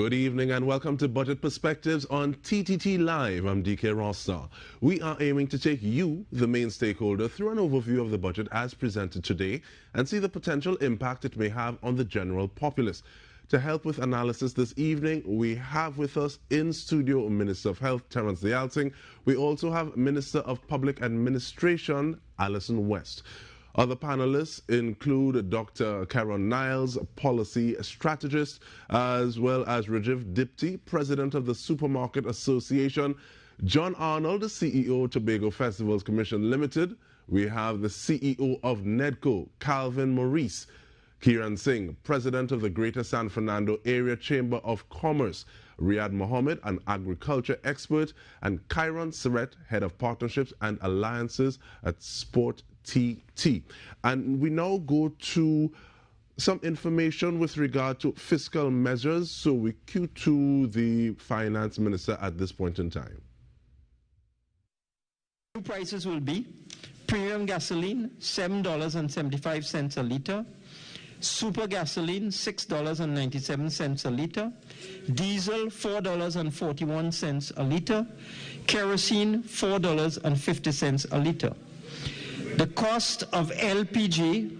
Good evening and welcome to Budget Perspectives on TTT Live. I'm DK Rosstar. We are aiming to take you, the main stakeholder, through an overview of the budget as presented today and see the potential impact it may have on the general populace. To help with analysis this evening, we have with us in studio Minister of Health, Terence Dialting. We also have Minister of Public Administration, Alison West. Other panelists include Dr. Karen Niles, policy strategist, as well as Rajiv Dipti, president of the Supermarket Association, John Arnold, the CEO of Tobago Festivals Commission Limited. We have the CEO of NEDCO, Calvin Maurice, Kiran Singh, president of the Greater San Fernando Area Chamber of Commerce, Riyad Mohammed, an agriculture expert, and Kyron Surret, head of partnerships and alliances at Sport TT. And we now go to some information with regard to fiscal measures. So we cue to the finance minister at this point in time. New prices will be premium gasoline $7.75 a litre, super gasoline $6.97 a litre, diesel $4.41 a litre, kerosene $4.50 a litre. The cost of LPG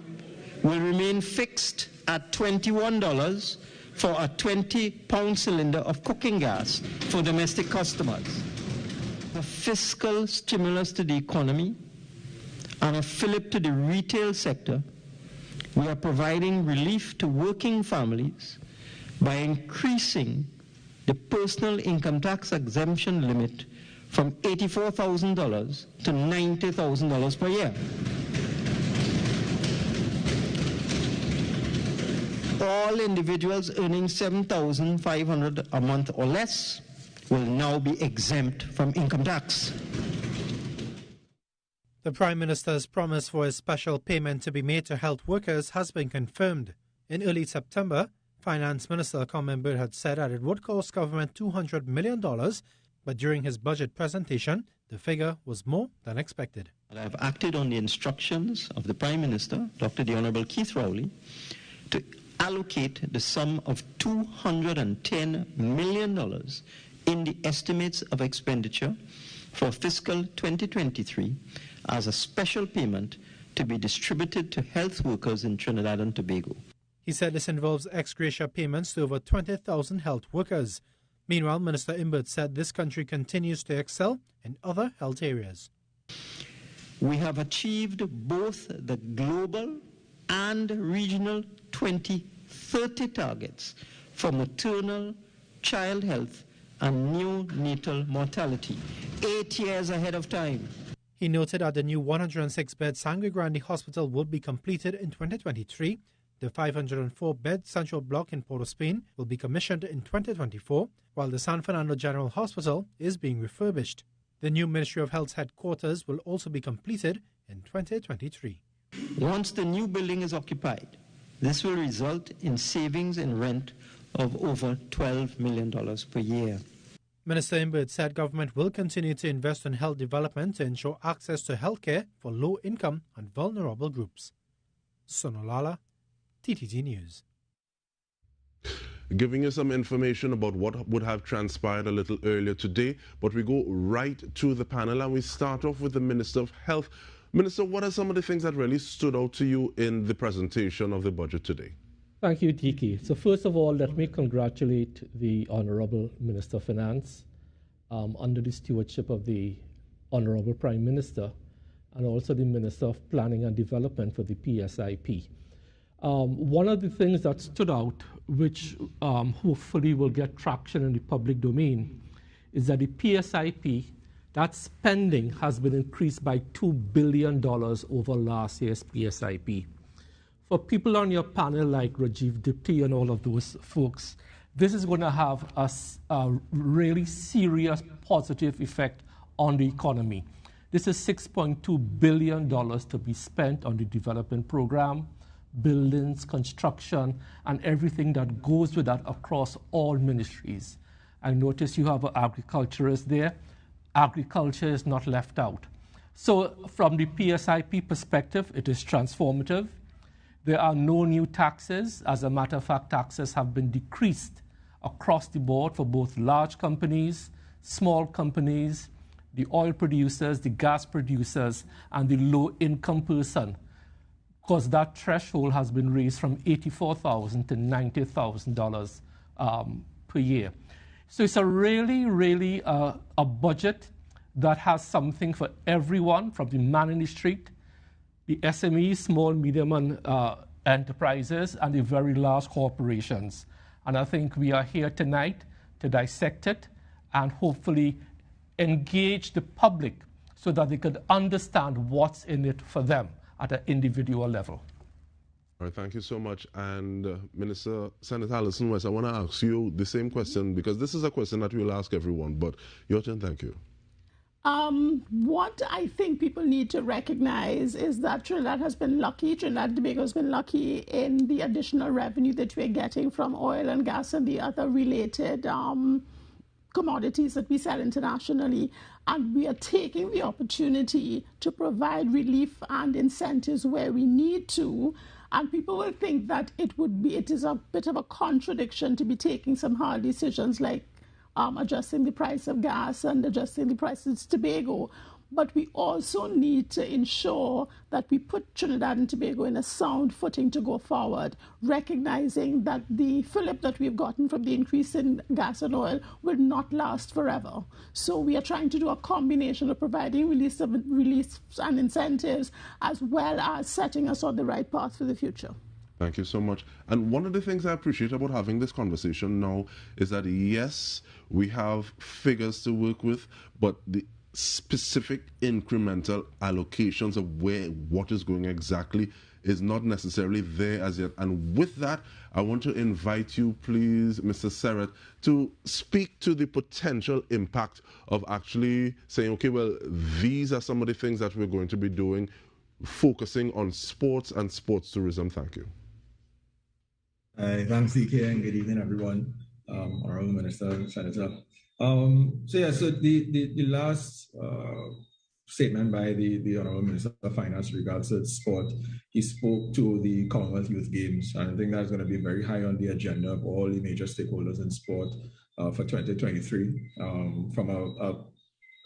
will remain fixed at $21 for a 20-pound cylinder of cooking gas for domestic customers. A fiscal stimulus to the economy and a fillip to the retail sector, we are providing relief to working families by increasing the personal income tax exemption limit from $84,000 to $90,000 per year. All individuals earning $7,500 a month or less will now be exempt from income tax. The Prime Minister's promise for a special payment to be made to health workers has been confirmed. In early September, Finance Minister Colin Bird had said that it would cost government $200 million, but during his budget presentation, the figure was more than expected. I have acted on the instructions of the Prime Minister, Dr. the Honourable Keith Rowley, to allocate the sum of $210 million in the estimates of expenditure for fiscal 2023 as a special payment to be distributed to health workers in Trinidad and Tobago. He said this involves ex gratia payments to over 20,000 health workers. Meanwhile, Minister Imbert said this country continues to excel in other health areas. We have achieved both the global and regional 2030 targets for maternal, child health, and neonatal mortality, 8 years ahead of time. He noted that the new 106-bed Sangre Grande Hospital will be completed in 2023. The 504-bed Central Block in Port of Spain will be commissioned in 2024, while the San Fernando General Hospital is being refurbished. The new Ministry of Health's headquarters will also be completed in 2023. Once the new building is occupied, this will result in savings in rent of over $12 million per year. Minister Imbert said government will continue to invest in health development to ensure access to health care for low-income and vulnerable groups. Sonolala, TTT News. Giving you some information about what would have transpired a little earlier today, but we go right to the panel and we start off with the Minister of Health. Minister, what are some of the things that really stood out to you in the presentation of the budget today? Thank you, Tiki. So first of all, let me congratulate the Honourable Minister of Finance under the stewardship of the Honourable Prime Minister and also the Minister of Planning and Development for the PSIP. One of the things that stood out, which hopefully will get traction in the public domain, is that the PSIP, that spending has been increased by $2 billion over last year's PSIP. For people on your panel like Rajiv Dipti and all of those folks, this is going to have a really serious positive effect on the economy. This is $6.2 billion to be spent on the development program, buildings, construction, and everything that goes with that across all ministries. I notice you have an agriculturist there. Agriculture is not left out. So from the PSIP perspective, it is transformative. There are no new taxes. As a matter of fact, taxes have been decreased across the board for both large companies, small companies, the oil producers, the gas producers, and the low-income person, because that threshold has been raised from $84,000 to $90,000 per year. So it's a really a budget that has something for everyone, from the man in the street, the SMEs, small, medium, and enterprises, and the very large corporations. And I think we are here tonight to dissect it and hopefully engage the public so that they could understand what's in it for them at an individual level. All right, thank you so much. And Minister Senator Alison West, I want to ask you the same question, because this is a question that we'll ask everyone, but your turn. Thank you. What I think people need to recognize is that Trinidad and Tobago has been lucky in the additional revenue that we're getting from oil and gas and the other related commodities that we sell internationally. And we are taking the opportunity to provide relief and incentives where we need to. And people will think that it is a bit of a contradiction to be taking some hard decisions like adjusting the price of gas and adjusting the prices of Tobago. But we also need to ensure that we put Trinidad and Tobago in a sound footing to go forward, recognizing that the fillip that we've gotten from the increase in gas and oil will not last forever. So we are trying to do a combination of providing relief and incentives, as well as setting us on the right path for the future. Thank you so much. And one of the things I appreciate about having this conversation now is that, yes, we have figures to work with, but the specific incremental allocations of what is going exactly is not necessarily there as yet. And with that, I want to invite you, please, Mr. Serrett, to speak to the potential impact of actually saying, okay, well, these are some of the things that we're going to be doing, focusing on sports and sports tourism. Thank you. Thanks, DK, and good evening, everyone. Honorable Minister, Senator. So the last statement by the Honorable Minister of Finance regards to sport, he spoke to the Commonwealth Youth Games, and I think that's going to be very high on the agenda of all the major stakeholders in sport for 2023. From a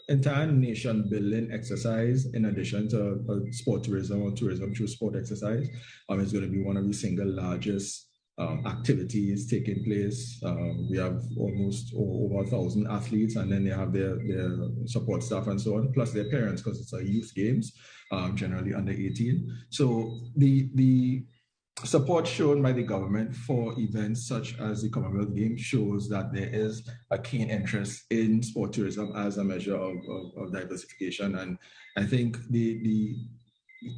entire nation building exercise, in addition to sport tourism or tourism through sport exercise, is going to be one of the single largest activities taking place. We have almost over 1,000 athletes, and then they have their support staff and so on, plus their parents, because it's a youth games, generally under 18. So the support shown by the government for events such as the Commonwealth Games shows that there is a keen interest in sport tourism as a measure of diversification. And I think the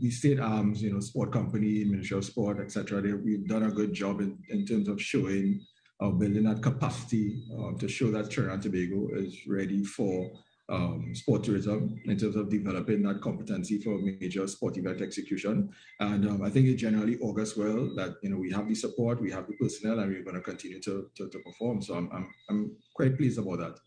state arms, sport company, Ministry of Sport, etc., we've done a good job in terms of showing, building that capacity to show that Trinidad and Tobago is ready for sport tourism in terms of developing that competency for major sport event execution. And I think it generally augurs well that we have the support, we have the personnel, and we're going to continue to perform. So I'm quite pleased about that.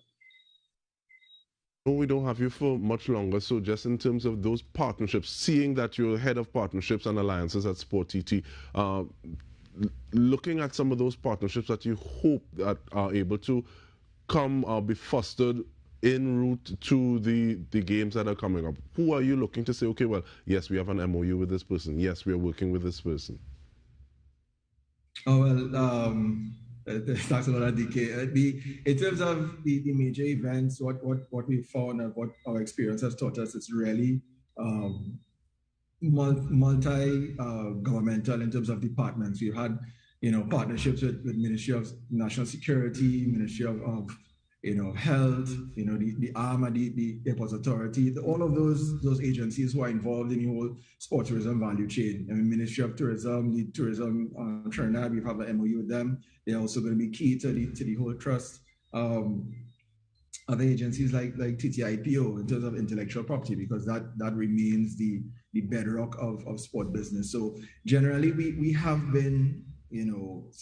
We don't have you for much longer, so just in terms of those partnerships, seeing that you're head of partnerships and alliances at Sport TT, looking at some of those partnerships that you hope that are able to come or be fostered en route to the games that are coming up, who are you looking to say, okay, well, yes, we have an MOU with this person, yes, we are working with this person? Oh, well, thanks a lot, DK. In terms of the major events, what we found and what our experience has taught us, it's really multi-governmental in terms of departments. We've had, partnerships with Ministry of National Security, Ministry of Health, the ARMA, the Airports Authority, all of those agencies who are involved in the whole sport tourism value chain. I mean, Ministry of Tourism, the Tourism Trinidad, we have an MOU with them. They're also going to be key to the whole trust. Other agencies like TTIPO in terms of intellectual property, because that remains the bedrock of sport business. So generally, we have been,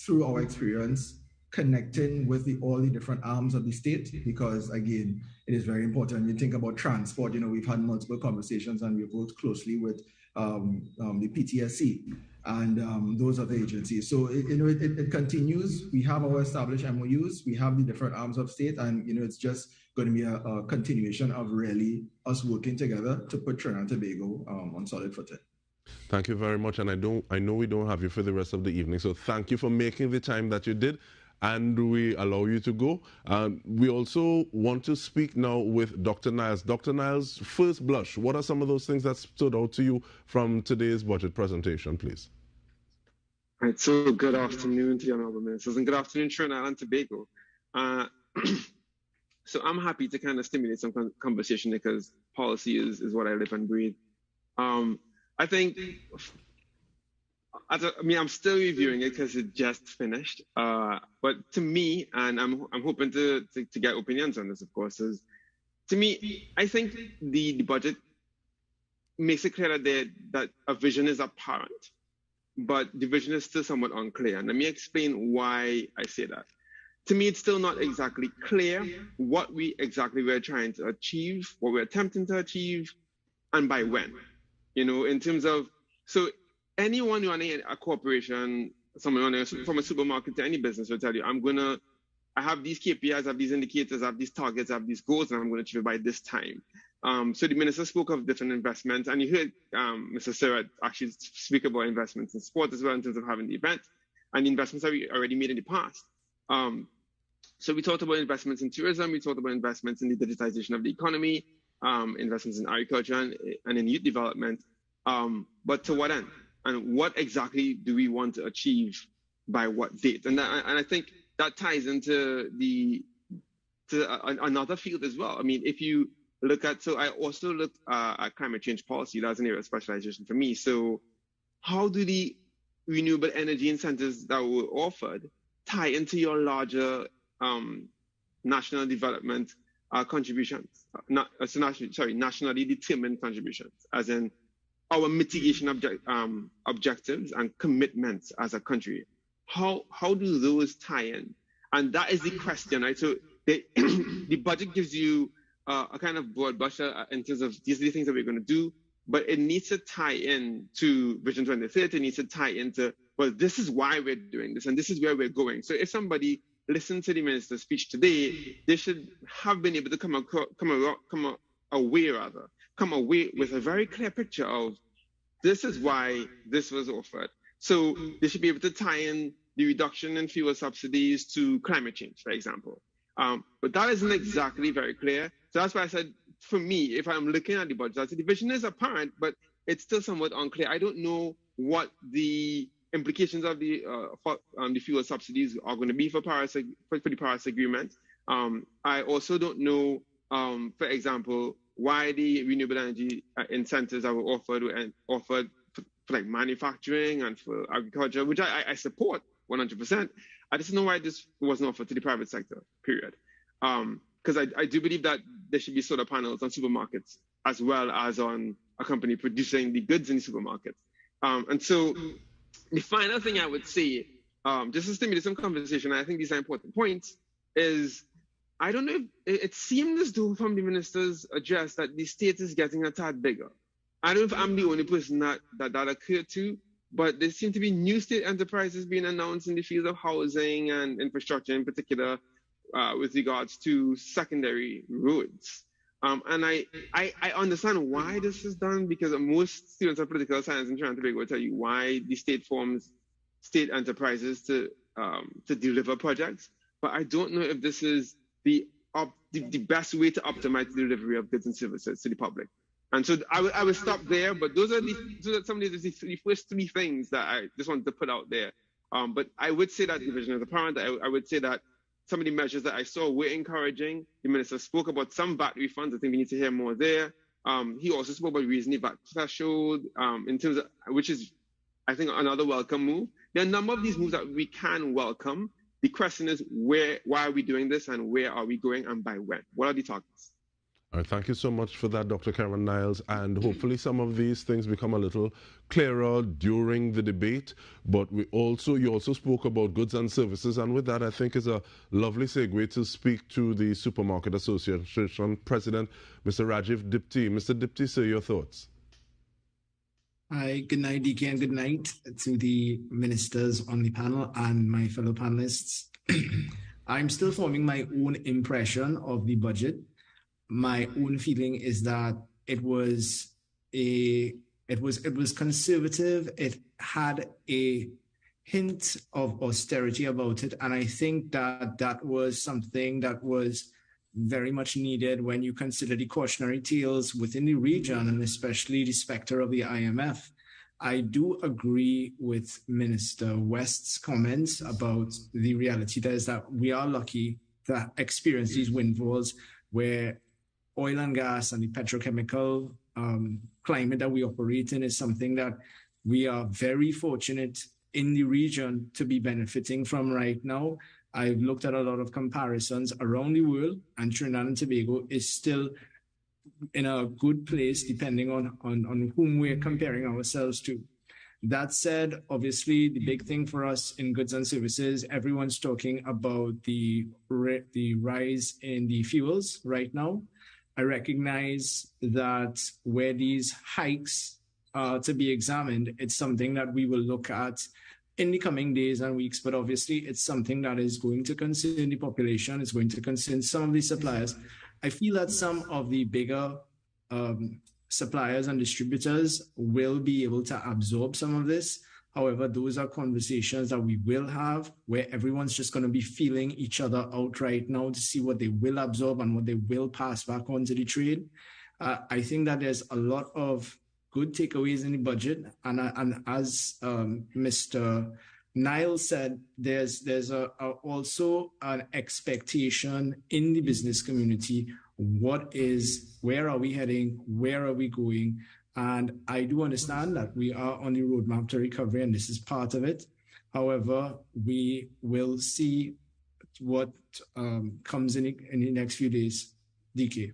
through our experience, connecting with all the different arms of the state, because again, it is very important. When you think about transport, we've had multiple conversations and we've worked closely with the PTSC. and those other agencies. So it continues. We have our established MOUs. We have the different arms of state, and it's just going to be a continuation of really us working together to put Trinidad and Tobago on solid footing. Thank you very much, and I know we don't have you for the rest of the evening, so thank you for making the time that you did, and we allow you to go. We also want to speak now with Dr. Niles. Dr. Niles, first blush, what are some of those things that stood out to you from today's budget presentation, please? Right, so good afternoon to the Honourable Ministers, and good afternoon, Trinidad and Tobago. So I'm happy to kind of stimulate some conversation because policy is what I live and breathe. I think, I'm still reviewing it because it just finished. But to me, and I'm hoping to get opinions on this, of course, is to me, I think the budget makes it clear that a vision is apparent, but the vision is still somewhat unclear. And let me explain why I say that. To me, it's still not exactly clear what we're trying to achieve, what we're attempting to achieve, and by when. In terms of, so anyone running a corporation, someone running from a supermarket to any business will tell you, I have these KPIs, I have these indicators, I have these targets, I have these goals, and I'm going to achieve it by this time. So the minister spoke of different investments, and you heard Mr. Surratt actually speak about investments in sport as well in terms of having the event, and the investments that we already made in the past. So we talked about investments in tourism, we talked about investments in the digitization of the economy, investments in agriculture and in youth development, but to what end? And what exactly do we want to achieve by what date? And I think that ties into another field as well. I mean, if you look at, so I also looked at climate change policy. That's an area of specialization for me. So how do the renewable energy incentives that were offered tie into your larger national development contributions, nationally determined contributions, as in our mitigation objectives and commitments as a country? How do those tie in? And that is the question, right? So the budget gives you a kind of broad brush in terms of these are the things that we're going to do, but it needs to tie in to Vision 2030. It needs to tie into, well, this is why we're doing this, and this is where we're going. So if somebody listened to the minister's speech today, they should have been able to come away with a very clear picture of this is why this was offered. So they should be able to tie in the reduction in fuel subsidies to climate change, for example. But that isn't exactly very clear. So that's why I said, for me, if I'm looking at the budget, the vision is apparent, but it's still somewhat unclear. I don't know what the implications of the fuel subsidies are going to be for the Paris Agreement. I also don't know, for example, why the renewable energy incentives that were offered for like manufacturing and for agriculture, which I support 100%. I just don't know why this wasn't offered to the private sector, period. Because I do believe that there should be solar panels on supermarkets as well as on a company producing the goods in the supermarkets. And so the final thing I would say, just to stimulate some conversation, I think these are important points, is I don't know if it seemed as though from the minister's address that the state is getting a tad bigger. I don't know if I'm the only person that occurred to, but there seem to be new state enterprises being announced in the field of housing and infrastructure in particular with regards to secondary roads. And I understand why this is done, because most students of political science in Trinidad and Tobago will tell you why the state forms state enterprises to deliver projects. But I don't know if this is the best way to optimize the delivery of goods and services to the public. And so I would stop there, but those are some of the first three things that I just wanted to put out there. But I would say that the vision is apparent. I would say that some of the measures that I saw were encouraging. The minister spoke about some VAT refunds. I think we need to hear more there. He also spoke about raising the VAT threshold in terms of, which is, I think, another welcome move. There are a number of these moves that we can welcome. The question is, why are we doing this, and where are we going, and by when? What are the targets? All right, thank you so much for that, Dr. Karen Niles, and hopefully some of these things become a little clearer during the debate. But you also spoke about goods and services, and with that, I think is a lovely segue to speak to the Supermarket Association President, Mr. Rajiv Dipti. Mr. Dipti, sir, your thoughts? Hi, good night, DK, and good night to the ministers on the panel and my fellow panelists. I'm still forming my own impression of the budget. My own feeling is that it was conservative. It had a hint of austerity about it, and I think that was something that was very much needed when you consider the cautionary tales within the region, and especially the specter of the IMF. I do agree with Minister West's comments about the reality that is that we are lucky to experience these windfalls where oil and gas and the petrochemical climate that we operate in is something that we are very fortunate in the region to be benefiting from right now. I've looked at a lot of comparisons around the world, and Trinidad and Tobago is still in a good place depending on whom we're comparing ourselves to. That said, obviously, the big thing for us in goods and services, everyone's talking about the rise in the fuels right now. I recognize that where these hikes are to be examined, it's something that we will look at in the coming days and weeks, but obviously it's something that is going to concern the population, it's going to concern some of the suppliers. I feel that some of the bigger suppliers and distributors will be able to absorb some of this. However, those are conversations that we will have where everyone's just going to be feeling each other out right now to see what they will absorb and what they will pass back on to the trade. I think that there's a lot of good takeaways in the budget. And as Mr. Niall said, there's also an expectation in the business community. Where are we heading? Where are we going? And I do understand that we are on the roadmap to recovery, and this is part of it. However, we will see what comes in the next few days. DK.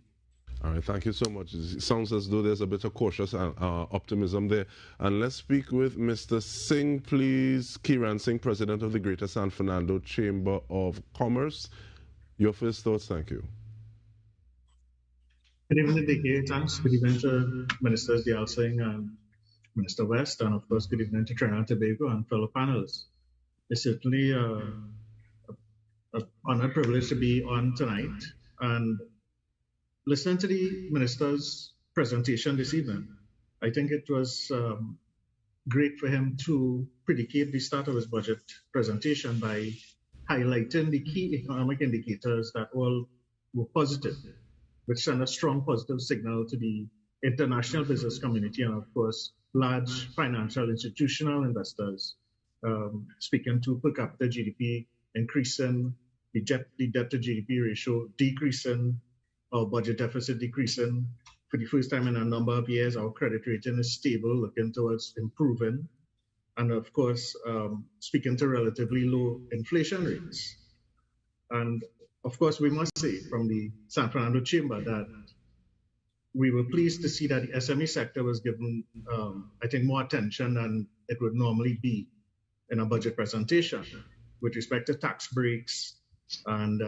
All right, thank you so much. It sounds as though there's a bit of cautious optimism there. And let's speak with Mr. Singh, please. Kiran Singh, President of the Greater San Fernando Chamber of Commerce. Your first thoughts, thank you. Good evening, DK. Thanks. Good evening to Ministers Dial Singh and Minister West, and of course, good evening to Trinidad and Tobago and fellow panelists. It's certainly an honor privilege to be on tonight. And listening to the Minister's presentation this evening, I think it was great for him to predicate the start of his budget presentation by highlighting the key economic indicators that all were positive, which send a strong positive signal to the international business community and, of course, large financial institutional investors, speaking to per capita GDP increasing, the debt to GDP ratio decreasing, our budget deficit decreasing. For the first time in a number of years, our credit rating is stable, looking towards improving. And, of course, speaking to relatively low inflation rates. And of course, we must say from the San Fernando Chamber that we were pleased to see that the SME sector was given, I think, more attention than it would normally be in a budget presentation with respect to tax breaks and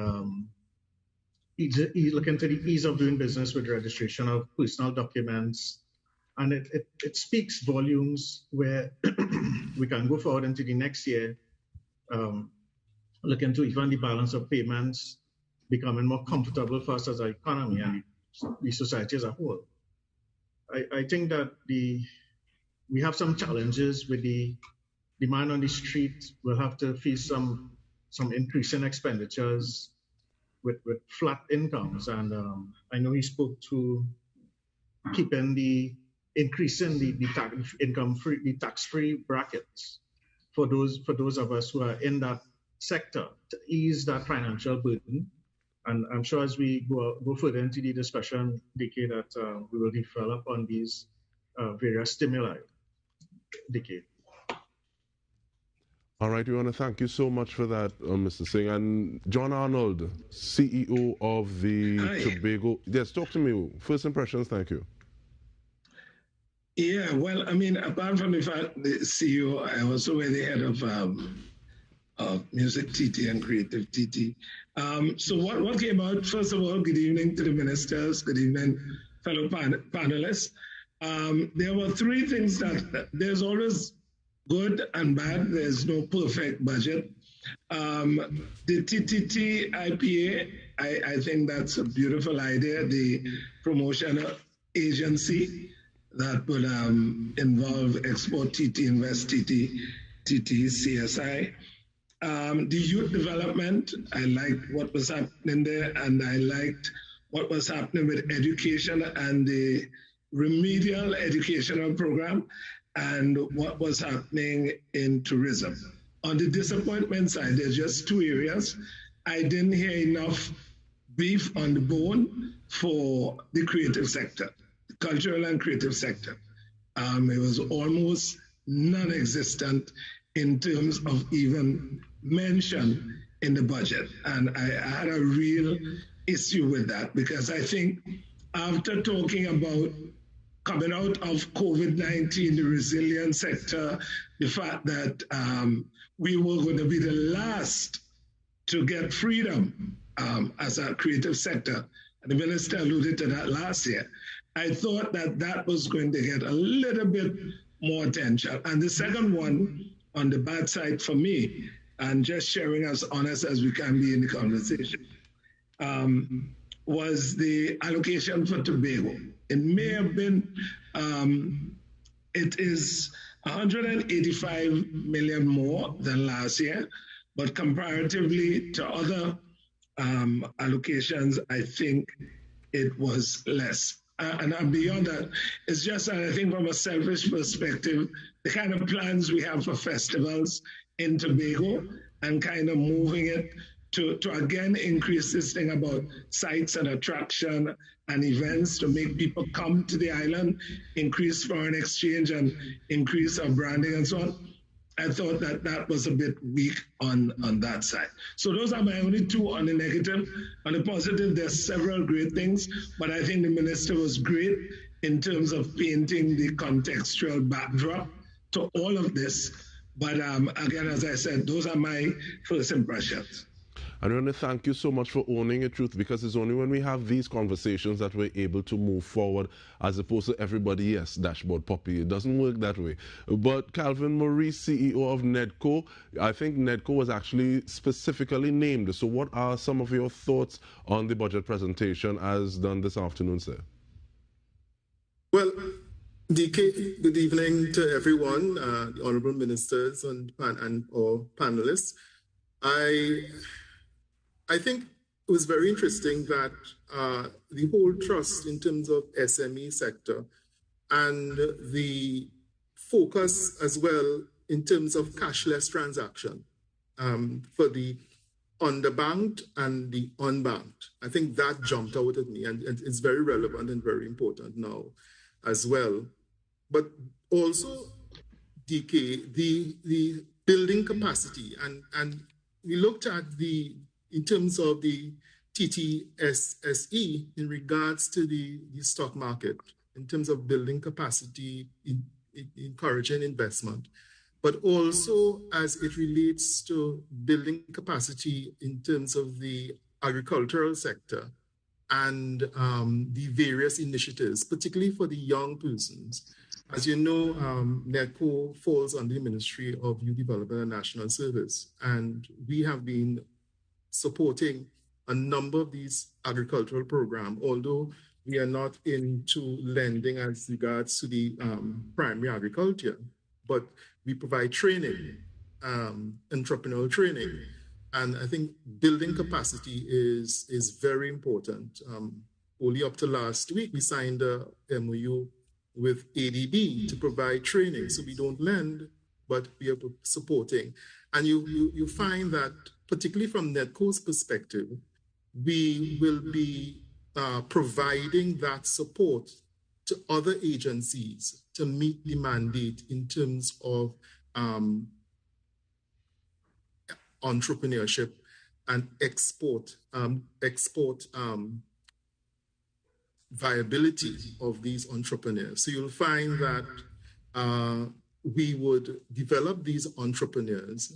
looking to the ease of doing business with registration of personal documents. And it speaks volumes where we can go forward into the next year, looking to even the balance of payments becoming more comfortable for us as an economy and the society as a whole. I think that we have some challenges with the demand on the street. We'll have to face some increase in expenditures with flat incomes. And I know he spoke to keeping increasing the tax-free brackets for those of us who are in that sector to ease that financial burden. And I'm sure as we go further into the discussion, DK, that we will develop on these various stimuli. DK. All right, we want to thank you so much for that, Mr. Singh. And John Arnold, CEO of the Tobago. Yes, talk to me. First impressions, thank you. Yeah, well, I mean, apart from the CEO, I also wear the head of Music TT and Creative TT. So what came out, first of all, good evening to the ministers, good evening, fellow panelists. there were three things that there's always good and bad. There's no perfect budget. The TTT IPA, I think that's a beautiful idea. The promotion agency that would involve Export TT, Invest TT, CSI. The youth development, I liked what was happening there, and I liked what was happening with education and the remedial educational program, and what was happening in tourism. On the disappointment side, there's just two areas. I didn't hear enough beef on the bone for the creative sector, the cultural and creative sector. It was almost non-existent in terms of even mention in the budget. And I had a real issue with that, because I think after talking about coming out of COVID-19, the resilient sector, the fact that we were going to be the last to get freedom as a creative sector, and the minister alluded to that last year, I thought that that was going to get a little bit more attention. And the second one, on the bad side for me, and just sharing as honest as we can be in the conversation, was the allocation for Tobago. It may have been, it is 185 million more than last year, but comparatively to other allocations, I think it was less. And beyond that, it's just that I think from a selfish perspective, the kind of plans we have for festivals in Tobago and kind of moving it to again increase this thing about sites and attraction and events to make people come to the island, increase foreign exchange and increase our branding and so on. I thought that that was a bit weak on that side. So those are my only two on the negative. On the positive, there's several great things, but I think the minister was great in terms of painting the contextual backdrop to all of this. But again, as I said, those are my first impressions. I want to thank you so much for owning it, Truth, because it's only when we have these conversations that we're able to move forward, as opposed to everybody, yes, dashboard puppy. It doesn't work that way. But Calvin Maurice, CEO of NEDCO, I think NEDCO was actually specifically named. So what are some of your thoughts on the budget presentation as done this afternoon, sir? Well, DK, good evening to everyone, the honorable ministers and or panelists. I think it was very interesting that the whole trust in terms of SME sector and the focus as well in terms of cashless transaction for the underbanked and the unbanked. I think that jumped out at me, and it's very relevant and very important now as well. But also, DK, the building capacity, and we looked at in terms of the TTSSE in regards to the stock market, in terms of building capacity, encouraging investment, but also as it relates to building capacity in terms of the agricultural sector and the various initiatives, particularly for the young persons. As you know, NEDCO falls under the Ministry of Youth Development and National Service, and we have been supporting a number of these agricultural programs, although we are not into lending as regards to the primary agriculture, but we provide training, entrepreneurial training. And I think building capacity is very important. Only up to last week, we signed a MOU with ADB to provide training. So we don't lend, but we are supporting. And you find that, particularly from NEDCO's perspective, we will be providing that support to other agencies to meet the mandate in terms of entrepreneurship and export viability of these entrepreneurs. So you'll find that we would develop these entrepreneurs,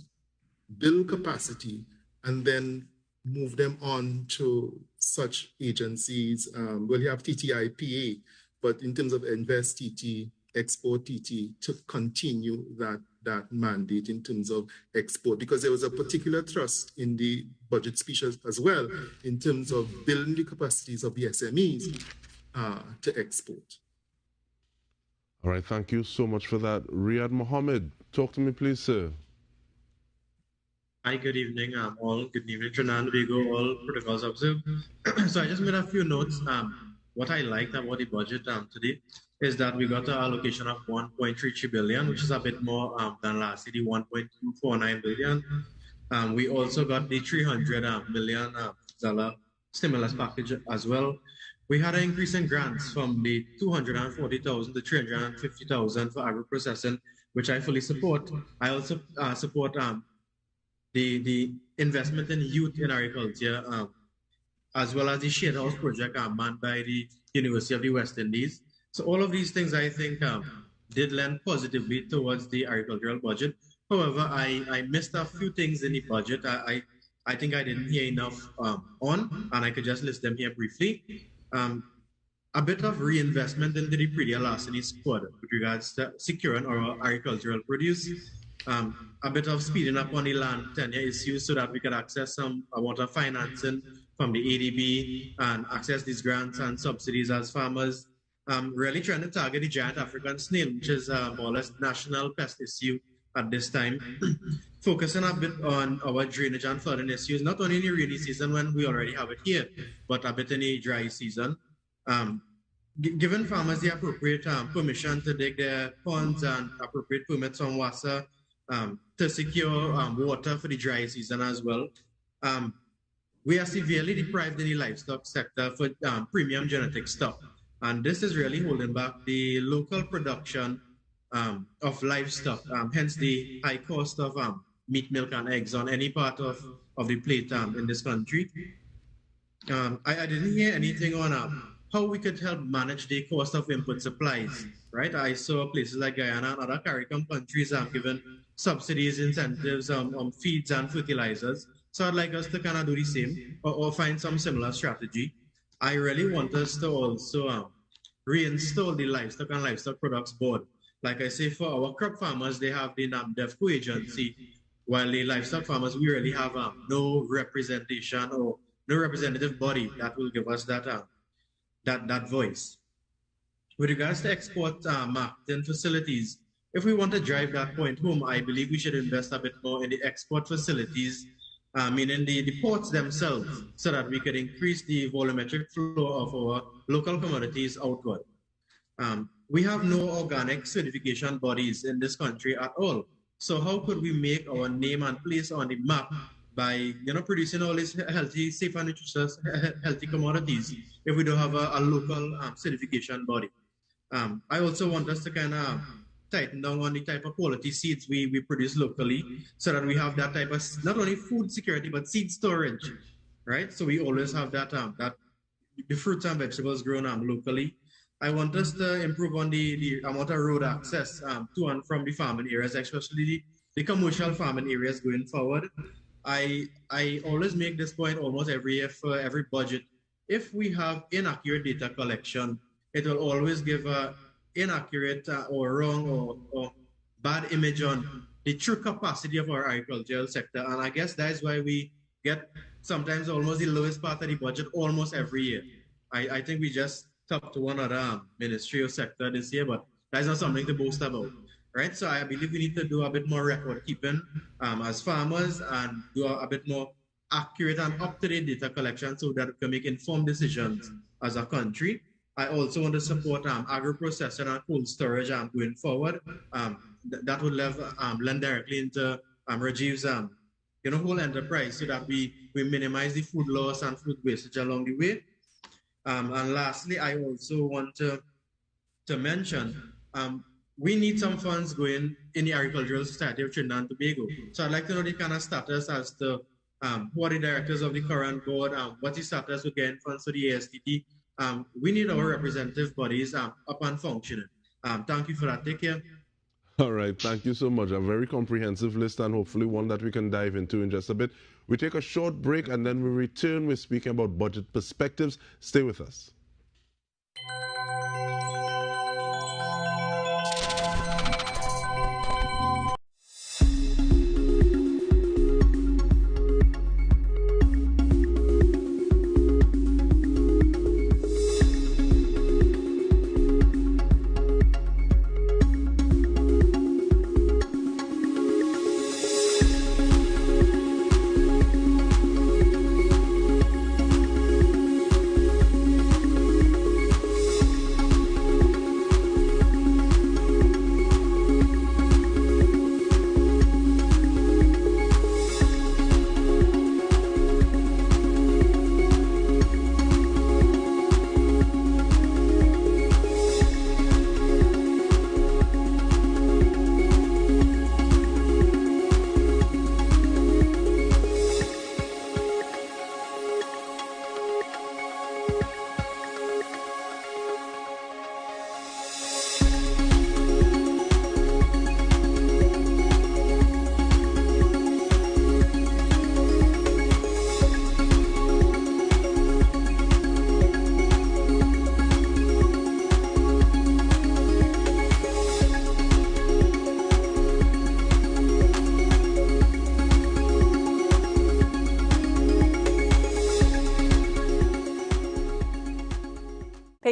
build capacity, and then move them on to such agencies. Well, you have TTIPA but in terms of invest TT, export TT, to continue that mandate in terms of export, because there was a particular thrust in the budget speech as well in terms of building the capacities of the SMEs to export. All right, thank you so much for that. Riyad Mohammed, talk to me, please, sir. Hi, good evening, all. Good evening, Trinidad and Tobago, all protocols observed. So I just made a few notes. What I liked about the budget today is that we got an allocation of 1.33 billion, which is a bit more than last year, the 1.249 billion. We also got the $300 million stimulus package as well. We had an increase in grants from the 240,000 to 350,000 for agro-processing, which I fully support. I also support the investment in youth in agriculture, as well as the shade house project manned by the University of the West Indies. So all of these things, I think, did lend positively towards the agricultural budget. However, I missed a few things in the budget. I think I didn't hear enough on, and I could just list them here briefly. A bit of reinvestment into the pre-deal larceny squad with regards to securing our agricultural produce. A bit of speeding up on the land tenure issues so that we could access some amount of financing from the ADB and access these grants and subsidies as farmers. Really trying to target the giant African snail, which is more or less national pest issue at this time. Focusing a bit on our drainage and flooding issues, not only in the rainy season when we already have it here, but a bit in the dry season. Giving farmers the appropriate permission to dig their ponds and appropriate permits from WASA to secure water for the dry season as well. We are severely deprived in the livestock sector for premium genetic stock. And this is really holding back the local production of livestock, hence the high cost of meat, milk, and eggs on any part of the plate in this country. I didn't hear anything on how we could help manage the cost of input supplies, right? I saw places like Guyana and other CARICOM countries given subsidies, incentives on feeds and fertilizers. So I'd like us to kind of do the same or find some similar strategy. I really want us to also reinstall the Livestock and Livestock Products Board. Like I say, for our crop farmers, they have the NAMDEFCO agency, while the livestock farmers, we really have no representation or no representative body that will give us that voice. With regards to export marketing facilities, if we want to drive that point home, I believe we should invest a bit more in the export facilities, meaning the ports themselves, so that we could increase the volumetric flow of our local commodities outward. We have no organic certification bodies in this country at all. So how could we make our name and place on the map by producing all these healthy, safe and nutritious, healthy commodities if we don't have a local certification body? I also want us to kind of tighten down on the type of quality seeds we produce locally, so that we have that type of not only food security but seed storage, right? So we always have that the fruits and vegetables grown locally. I want us to improve on the amount of road access to and from the farming areas, especially the commercial farming areas going forward. I always make this point almost every year for every budget. If we have inaccurate data collection, it will always give a inaccurate or wrong or bad image on the true capacity of our agricultural sector. And I guess that is why we get sometimes almost the lowest part of the budget almost every year. I think we just talked to one other ministerial sector this year, but that's not something to boast about, right? So I believe we need to do a bit more record keeping as farmers and do a bit more accurate and up-to-date data collection so that we can make informed decisions as a country. I also want to support agro-processing and cold storage going forward. That would lend directly into Rajiv's whole enterprise, so that we minimize the food loss and food wastage along the way. And lastly, I also want to mention we need some funds going in the Agricultural Society of Trinidad and Tobago. So I'd like to know the kind of status as to who are the directors of the current board, what's the status with getting funds for the ASTT. We need our representative bodies up and functioning. Thank you for that. Take care. All right, thank you so much. A very comprehensive list, and hopefully one that we can dive into in just a bit. We take a short break, and then we return. We're speaking about budget perspectives. Stay with us.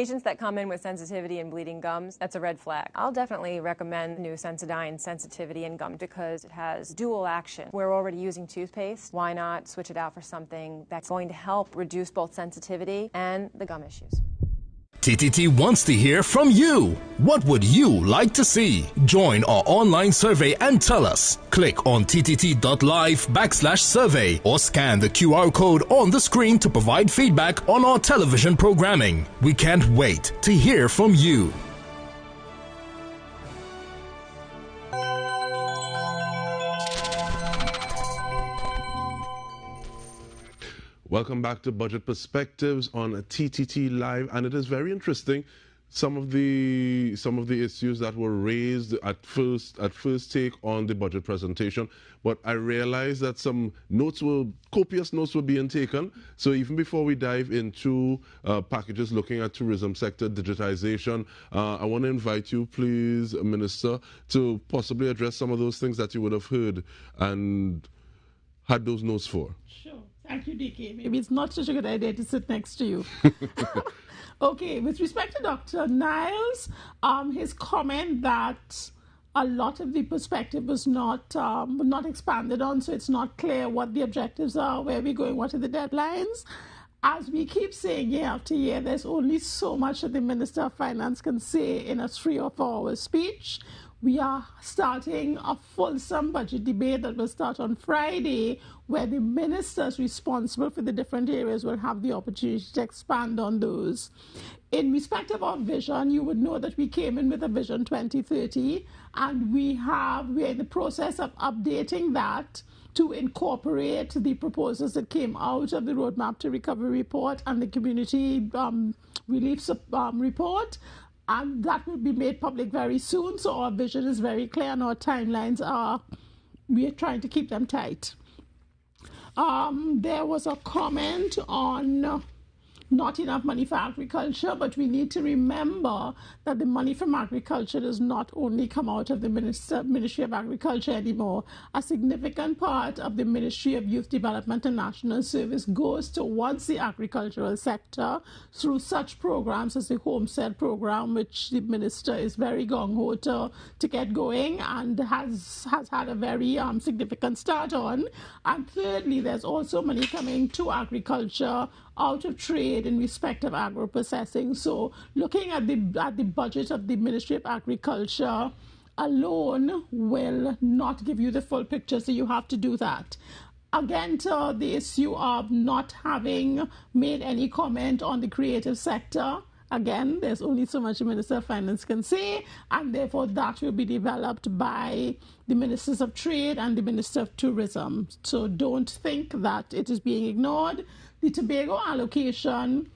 Patients that come in with sensitivity and bleeding gums, that's a red flag. I'll definitely recommend new Sensodyne sensitivity and gum because it has dual action. We're already using toothpaste. Why not switch it out for something that's going to help reduce both sensitivity and the gum issues? TTT wants to hear from you. What would you like to see? Join our online survey and tell us. Click on ttt.live/survey or scan the QR code on the screen to provide feedback on our television programming. We can't wait to hear from you. Welcome back to Budget Perspectives on TTT Live, and it is very interesting. Some of the issues that were raised at first take on the budget presentation, but I realized that some copious notes were being taken. So even before we dive into packages looking at tourism sector digitization, I want to invite you, please, Minister, to possibly address some of those things that you would have heard and had those notes for. Sure. Thank you, DK. Maybe it's not such a good idea to sit next to you. Okay, with respect to Dr. Niles, his comment that a lot of the perspective was not expanded on, so it's not clear what the objectives are, where we're going, what are the deadlines. As we keep saying year after year, there's only so much that the Minister of Finance can say in a 3 or 4 hour speech. We are starting a fulsome budget debate that will start on Friday, where the ministers responsible for the different areas will have the opportunity to expand on those. In respect of our vision, you would know that we came in with a Vision 2030, and we're in the process of updating that to incorporate the proposals that came out of the Roadmap to Recovery report and the Community Relief report. And that will be made public very soon. So our vision is very clear and our timelines we are trying to keep them tight. There was a comment on not enough money for agriculture, but we need to remember that the money from agriculture does not only come out of the Ministry of Agriculture anymore. A significant part of the Ministry of Youth Development and National Service goes towards the agricultural sector through such programs as the Homestead program, which the Minister is very gung-ho to get going and has had a very significant start on. And thirdly, there's also money coming to agriculture out of trade in respect of agro-processing. So looking at the budget of the Ministry of Agriculture alone will not give you the full picture, so you have to do that. Again, to the issue of not having made any comment on the creative sector, again, there's only so much the Minister of Finance can say, and therefore that will be developed by the Ministers of Trade and the Minister of Tourism. So don't think that it is being ignored. The Tobago allocation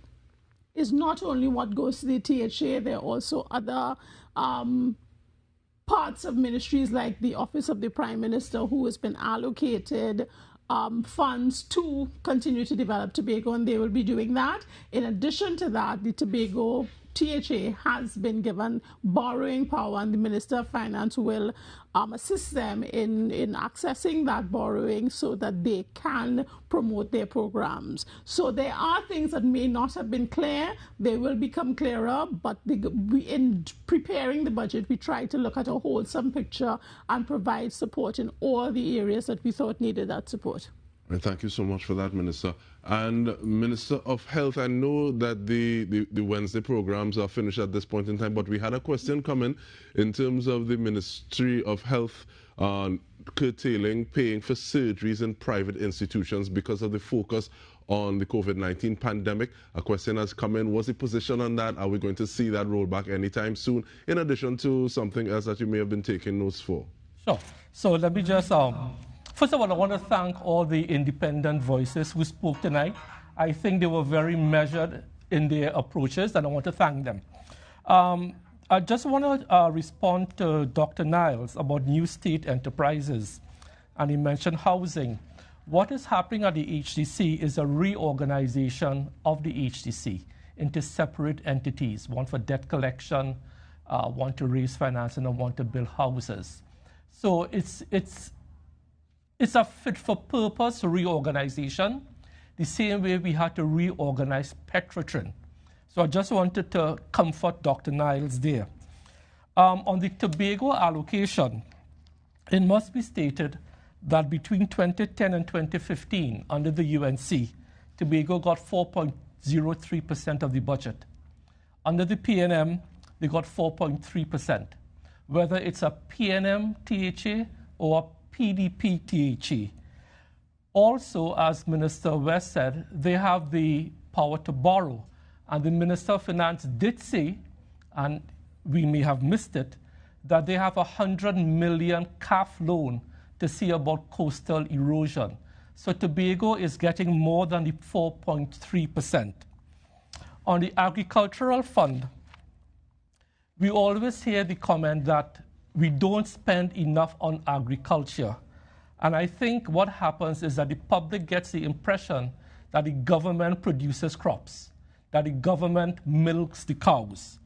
is not only what goes to the THA, there are also other parts of ministries like the Office of the Prime Minister who has been allocated funds to continue to develop Tobago, and they will be doing that. In addition to that, the Tobago THA has been given borrowing power, and the Minister of Finance will assist them in accessing that borrowing so that they can promote their programs. So there are things that may not have been clear. They will become clearer, but in preparing the budget, we try to look at a wholesome picture and provide support in all the areas that we thought needed that support. And thank you so much for that, Minister. And Minister of Health, I know that the Wednesday programs are finished at this point in time, but we had a question coming in terms of the Ministry of Health curtailing paying for surgeries in private institutions because of the focus on the COVID-19 pandemic. A question has come in. What's the position on that? Are we going to see that roll back anytime soon, in addition to something else that you may have been taking notes for? Sure. So let me just... First of all, I want to thank all the independent voices who spoke tonight. I think they were very measured in their approaches, and I want to thank them. I just want to respond to Dr. Niles about new state enterprises, and he mentioned housing. What is happening at the HDC is a reorganization of the HDC into separate entities, one for debt collection, one to raise finance, and one to build houses. So it's a fit-for-purpose reorganization, the same way we had to reorganize Petrotrin. So I just wanted to comfort Dr. Niles there. On the Tobago allocation, it must be stated that between 2010 and 2015, under the UNC, Tobago got 4.03% of the budget. Under the PNM, they got 4.3%, whether it's a PNM THA or a PDP THA. Also, as Minister West said, they have the power to borrow. And the Minister of Finance did say, and we may have missed it, that they have a 100 million CAF loan to see about coastal erosion. So Tobago is getting more than the 4.3%. On the agricultural fund, we always hear the comment that we don't spend enough on agriculture. And I think what happens is that the public gets the impression that the government produces crops, that the government milks the cows.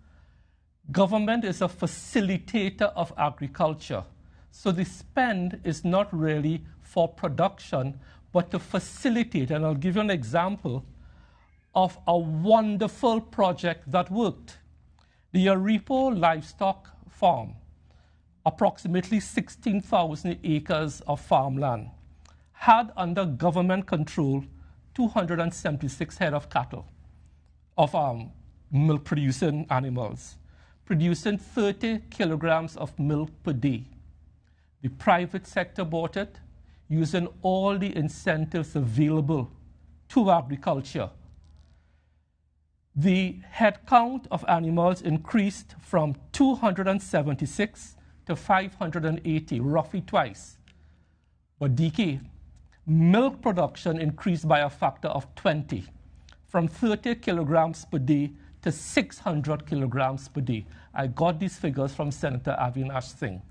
Government is a facilitator of agriculture. So the spend is not really for production, but to facilitate. And I'll give you an example of a wonderful project that worked. The Aripo Livestock Farm, approximately 16,000 acres of farmland, had under government control 276 head of cattle, of milk-producing animals, producing 30 kilograms of milk per day. The private sector bought it, using all the incentives available to agriculture. The head count of animals increased from 276 to 580, roughly twice. But DK, milk production increased by a factor of 20, from 30 kilograms per day to 600 kilograms per day. I got these figures from Senator Avinash Singh.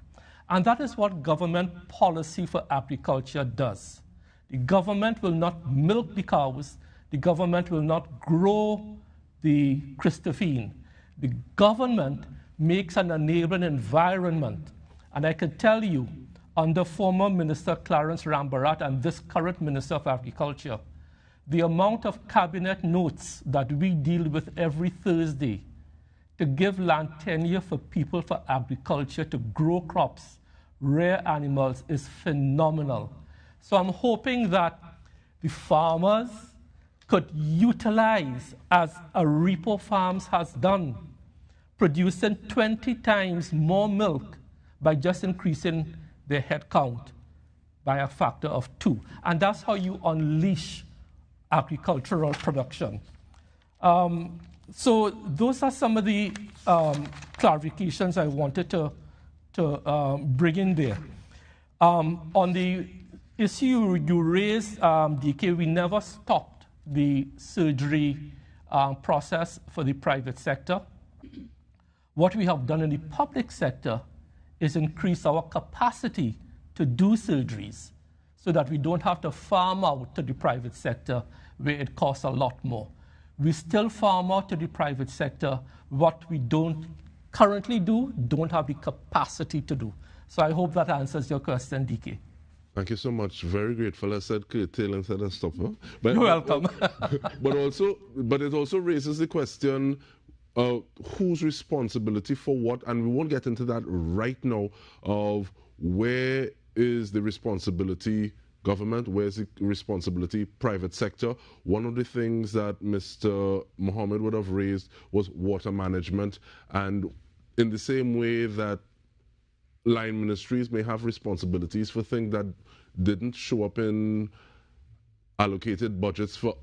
And that is what government policy for agriculture does. The government will not milk the cows. The government will not grow the Christophine. The government makes an enabling environment. And I can tell you, under former Minister Clarence Rambarat and this current Minister of Agriculture, the amount of cabinet notes that we deal with every Thursday to give land tenure for people for agriculture to grow crops, rear animals, is phenomenal. So I'm hoping that the farmers could utilize, as Aripo Farms has done, producing 20 times more milk by just increasing their head count by a factor of 2. And that's how you unleash agricultural production. So those are some of the clarifications I wanted to bring in there. On the issue you raised, DK, we never stopped the surgery process for the private sector. What we have done in the public sector is increase our capacity to do surgeries so that we don't have to farm out to the private sector where it costs a lot more. We still farm out to the private sector what we don't currently don't have the capacity to do. So I hope that answers your question, DK. Thank you so much. Very grateful. I said curtail instead of stop. Huh? But, you're welcome. but it also raises the question, whose responsibility for what, and we won't get into that right now, of where is the responsibility government, where's the responsibility private sector. One of the things that Mr. Mohammed would have raised was water management, and in the same way that line ministries may have responsibilities for things that didn't show up in allocated budgets for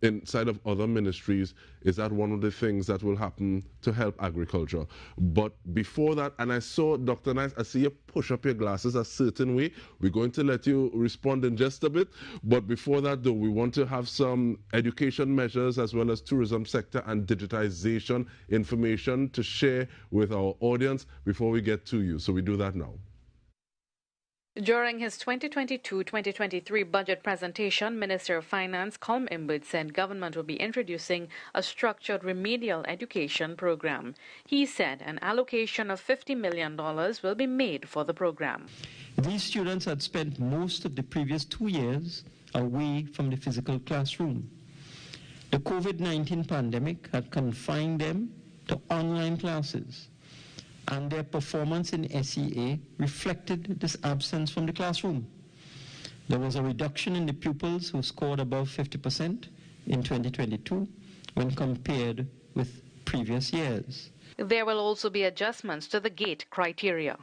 inside of other ministries, is that one of the things that will happen to help agriculture. But before that, and I saw Dr. Nice, I see you push up your glasses a certain way. We're going to let you respond in just a bit. But before that, though, we want to have some education measures as well as tourism sector and digitization information to share with our audience before we get to you. So we do that now. During his 2022-2023 budget presentation, Minister of Finance Colm Imbud said government will be introducing a structured remedial education program. He said an allocation of $50 million will be made for the program. These students had spent most of the previous 2 years away from the physical classroom. The COVID-19 pandemic had confined them to online classes, and their performance in SEA reflected this absence from the classroom. There was a reduction in the pupils who scored above 50% in 2022 when compared with previous years. There will also be adjustments to the GATE criteria.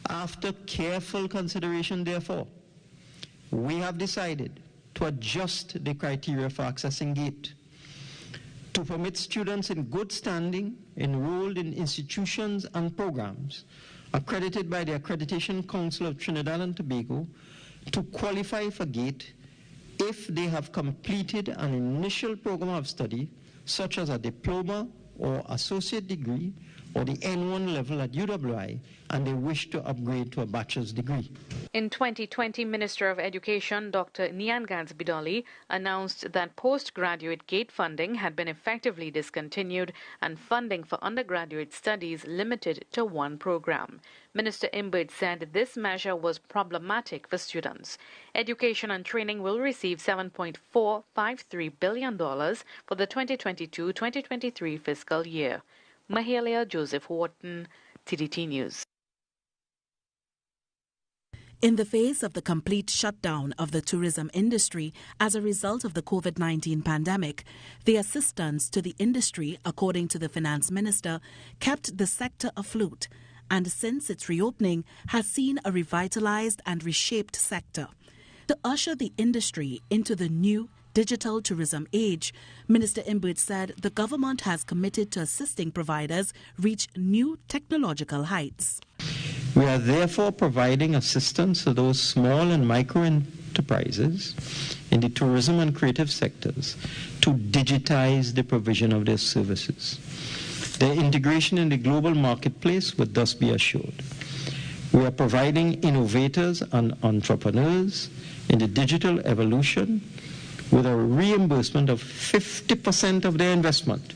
After careful consideration, therefore, we have decided to adjust the criteria for accessing GATE to permit students in good standing enrolled in institutions and programs accredited by the Accreditation Council of Trinidad and Tobago to qualify for GATE if they have completed an initial program of study, such as a diploma or associate degree or the N1 level at UWI, and they wish to upgrade to a bachelor's degree. In 2020, Minister of Education Dr. Niangans Bidoli announced that postgraduate GATE funding had been effectively discontinued and funding for undergraduate studies limited to one program. Minister Imbert said this measure was problematic for students. Education and training will receive $7.453 billion for the 2022-2023 fiscal year. Mahalia Joseph Wharton, TDT News. In the face of the complete shutdown of the tourism industry as a result of the COVID-19 pandemic, the assistance to the industry, according to the finance minister, kept the sector afloat, and since its reopening has seen a revitalized and reshaped sector. To usher the industry into the new digital tourism age, Minister Imbert said the government has committed to assisting providers reach new technological heights. We are therefore providing assistance to those small and micro enterprises in the tourism and creative sectors to digitize the provision of their services. Their integration in the global marketplace would thus be assured. We are providing innovators and entrepreneurs in the digital evolution with a reimbursement of 50% of their investment,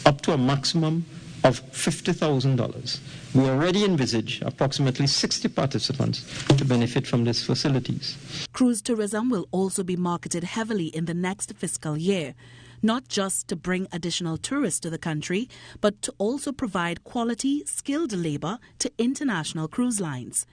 up to a maximum of $50,000. We already envisage approximately 60 participants to benefit from these facilities. Cruise tourism will also be marketed heavily in the next fiscal year, not just to bring additional tourists to the country, but to also provide quality, skilled labor to international cruise lines.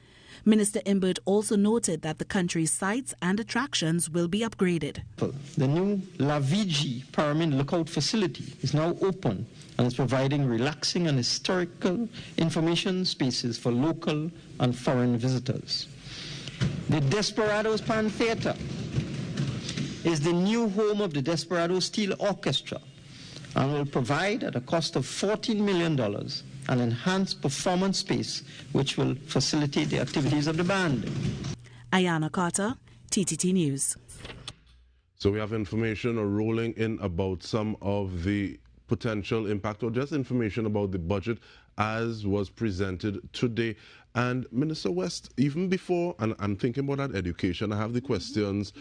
Minister Imbert also noted that the country's sites and attractions will be upgraded. The new Laviji Pyramid Lookout facility is now open and is providing relaxing and historical information spaces for local and foreign visitors. The Desperados Pan Theatre is the new home of the Desperados Steel Orchestra and will provide, at a cost of $14 million, an enhanced performance space which will facilitate the activities of the band. Ayana Carter, TTT News. So we have information rolling in about some of the potential impact, or just information about the budget as was presented today. And Minister West, even before, and I'm thinking about that education, I have the questions,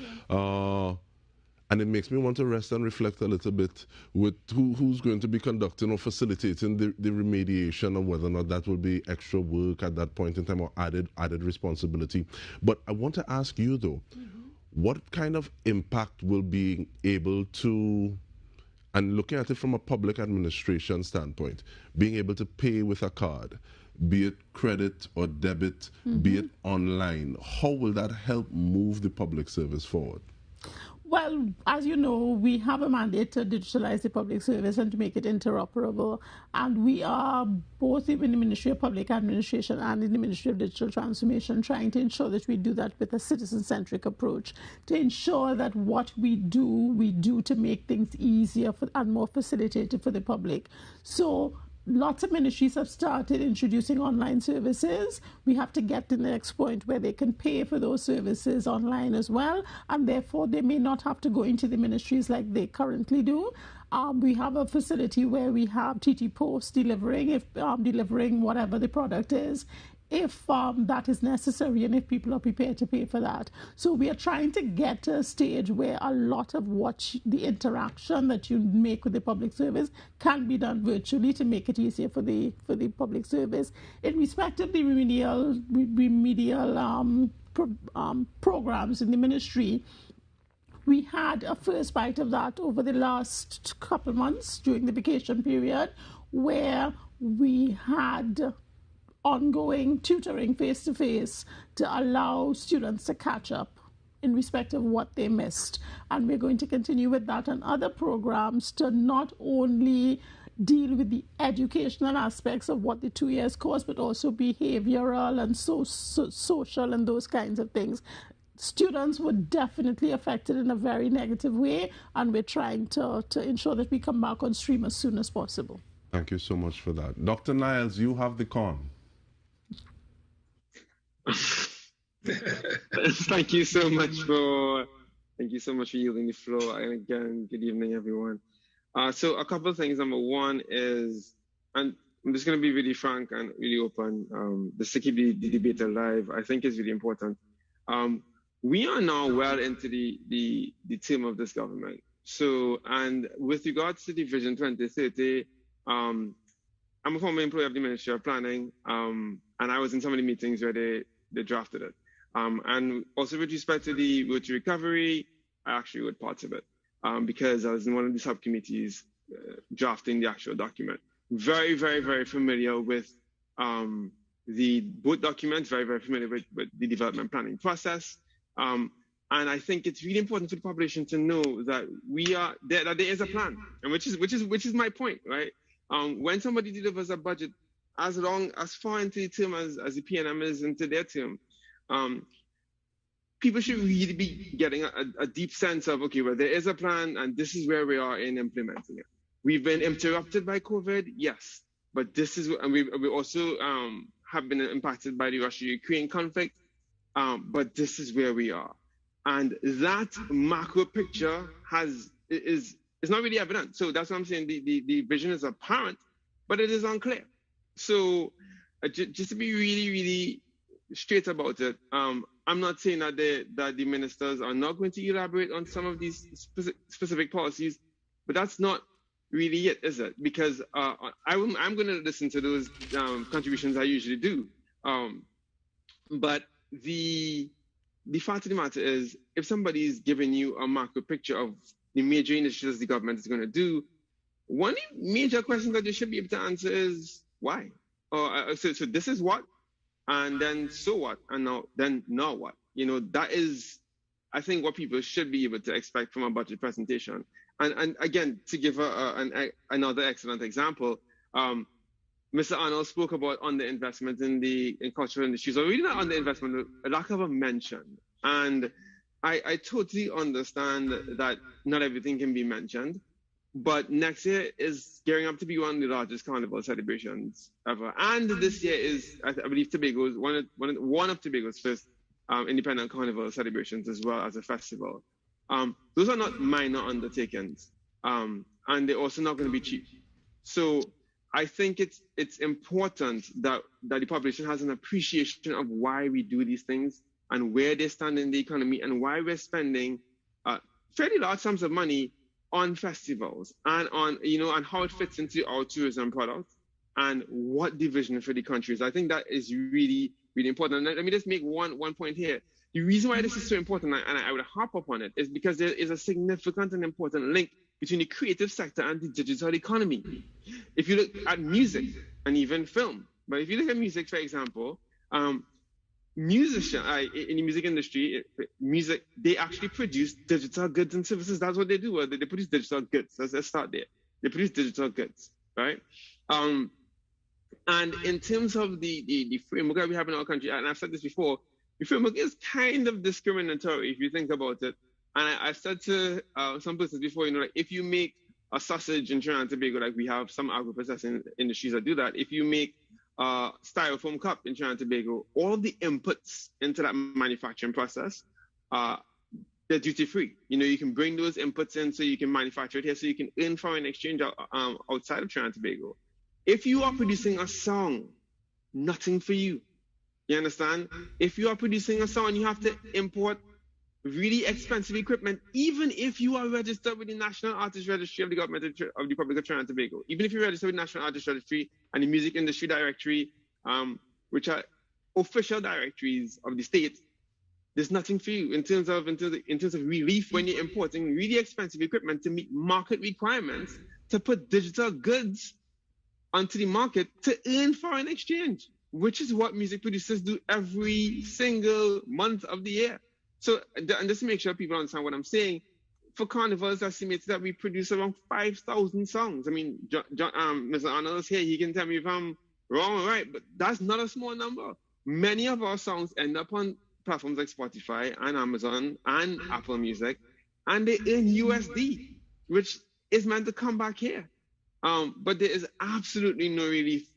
and it makes me want to rest and reflect a little bit with who's going to be conducting or facilitating the remediation, and whether or not that will be extra work at that point in time or added responsibility. But I want to ask you though, what kind of impact will be able to, and looking at it from a public administration standpoint, being able to pay with a card, be it credit or debit, be it online, how will that help move the public service forward? Well, as you know, we have a mandate to digitalize the public service and to make it interoperable. And we are both in the Ministry of Public Administration and in the Ministry of Digital Transformation trying to ensure that we do that with a citizen-centric approach, to ensure that what we do to make things easier and more facilitated for the public. So lots of ministries have started introducing online services. We have to get to the next point where they can pay for those services online as well, and therefore they may not have to go into the ministries like they currently do. We have a facility where we have TT Post delivering whatever the product is, if that is necessary and if people are prepared to pay for that. So we are trying to get to a stage where a lot of the interaction that you make with the public service can be done virtually to make it easier for the public service. In respect of the remedial programs in the ministry, We had a first bite of that over the last couple months during the vacation period, where we had ongoing tutoring face-to-face to allow students to catch up in respect of what they missed. And we're going to continue with that and other programs to not only deal with the educational aspects of what the 2 years course, but also behavioral and social and those kinds of things. Students were definitely affected in a very negative way, and we're trying to ensure that we come back on stream as soon as possible. Thank you so much for that. Dr. Niles, you have the con. Thank you so much for yielding the floor. And again, good evening, everyone. So a couple of things. Number one is, and I'm just going to be really frank and really open. The to keep the debate alive, I think, is really important. We are now well into the term of this government. So, and with regards to the Vision 2030, I'm a former employee of the Ministry of Planning, and I was in some of the meetings where they drafted it. And also with respect to the road to recovery, I actually wrote parts of it because I was in one of the subcommittees drafting the actual document. Very, very, very familiar with the both documents, very, very familiar with the development planning process. And I think it's really important for the population to know that that there is a plan, and which is my point, right? When somebody delivers a budget as far into the term as the PNM is into their term, people should really be getting a deep sense of, okay, well, there is a plan, and this is where we are in implementing it. We've been interrupted by COVID, yes, but this is, and we also have been impacted by the Russia-Ukraine conflict, but this is where we are. And that macro picture is not really evident. So that's what I'm saying. The vision is apparent, but it is unclear. So just to be really, really straight about it, I'm not saying that the ministers are not going to elaborate on some of these specific policies, but that's not really it, is it? Because I'm going to listen to those contributions I usually do. But the fact of the matter is, if somebody is giving you a macro picture of the major initiatives the government is going to do, one major question that you should be able to answer is why? So this is what, and then so what, and now what? You know, that is, I think, what people should be able to expect from a budget presentation. And again, to give another excellent example, Mr. Arnold spoke about underinvestment in cultural industries, or really not underinvestment, a lack of a mention. And I totally understand that not everything can be mentioned, but next year is gearing up to be one of the largest carnival celebrations ever. And this year is, I believe, Tobago's one of Tobago's first independent carnival celebrations, as well as a festival. Those are not minor undertakings, and they're also not going to be cheap. So I think it's important that the population has an appreciation of why we do these things and where they stand in the economy, and why we're spending fairly large sums of money on festivals, and on, and how it fits into our tourism product, and what the vision for the country is. I think that is really, really important. And let me just make one point here. The reason why this is so important, and I would harp upon it, is because there is a significant and important link between the creative sector and the digital economy. If you look at music and even film, but if you look at music, for example, musicians in the music industry, they actually produce digital goods and services. That's what they do. They produce digital goods. Let's start there. They produce digital goods, right? And in terms of the framework that we have in our country, and I've said this before, the framework is kind of discriminatory if you think about it. And I've said to some persons before, like, if you make a sausage in Trinidad and Tobago, like we have some agro-processing industries that do that, if you make styrofoam cup in Trinidad and Tobago, all the inputs into that manufacturing process, they're duty-free. You can bring those inputs in, so you can manufacture it here, so you can earn foreign exchange outside of Trinidad and Tobago. If you are producing a song, nothing for you. You understand? If you are producing a song, you have to import really expensive equipment, even if you are registered with the National Artist Registry of the Government of the Republic of Trinidad and Tobago. Even if you're registered with the National Artist Registry and the Music Industry Directory, which are official directories of the state, there's nothing for you in terms of relief when you're importing really expensive equipment to meet market requirements to put digital goods onto the market to earn foreign exchange, which is what music producers do every single month of the year. So, and just to make sure people understand what I'm saying, for Carnival, it's estimated that we produce around 5,000 songs. I mean, Mr. Arnold's here, he can tell me if I'm wrong or right, but that's not a small number. Many of our songs end up on platforms like Spotify and Amazon and Apple Music, and they earn USD, which is meant to come back here. But there is absolutely no relief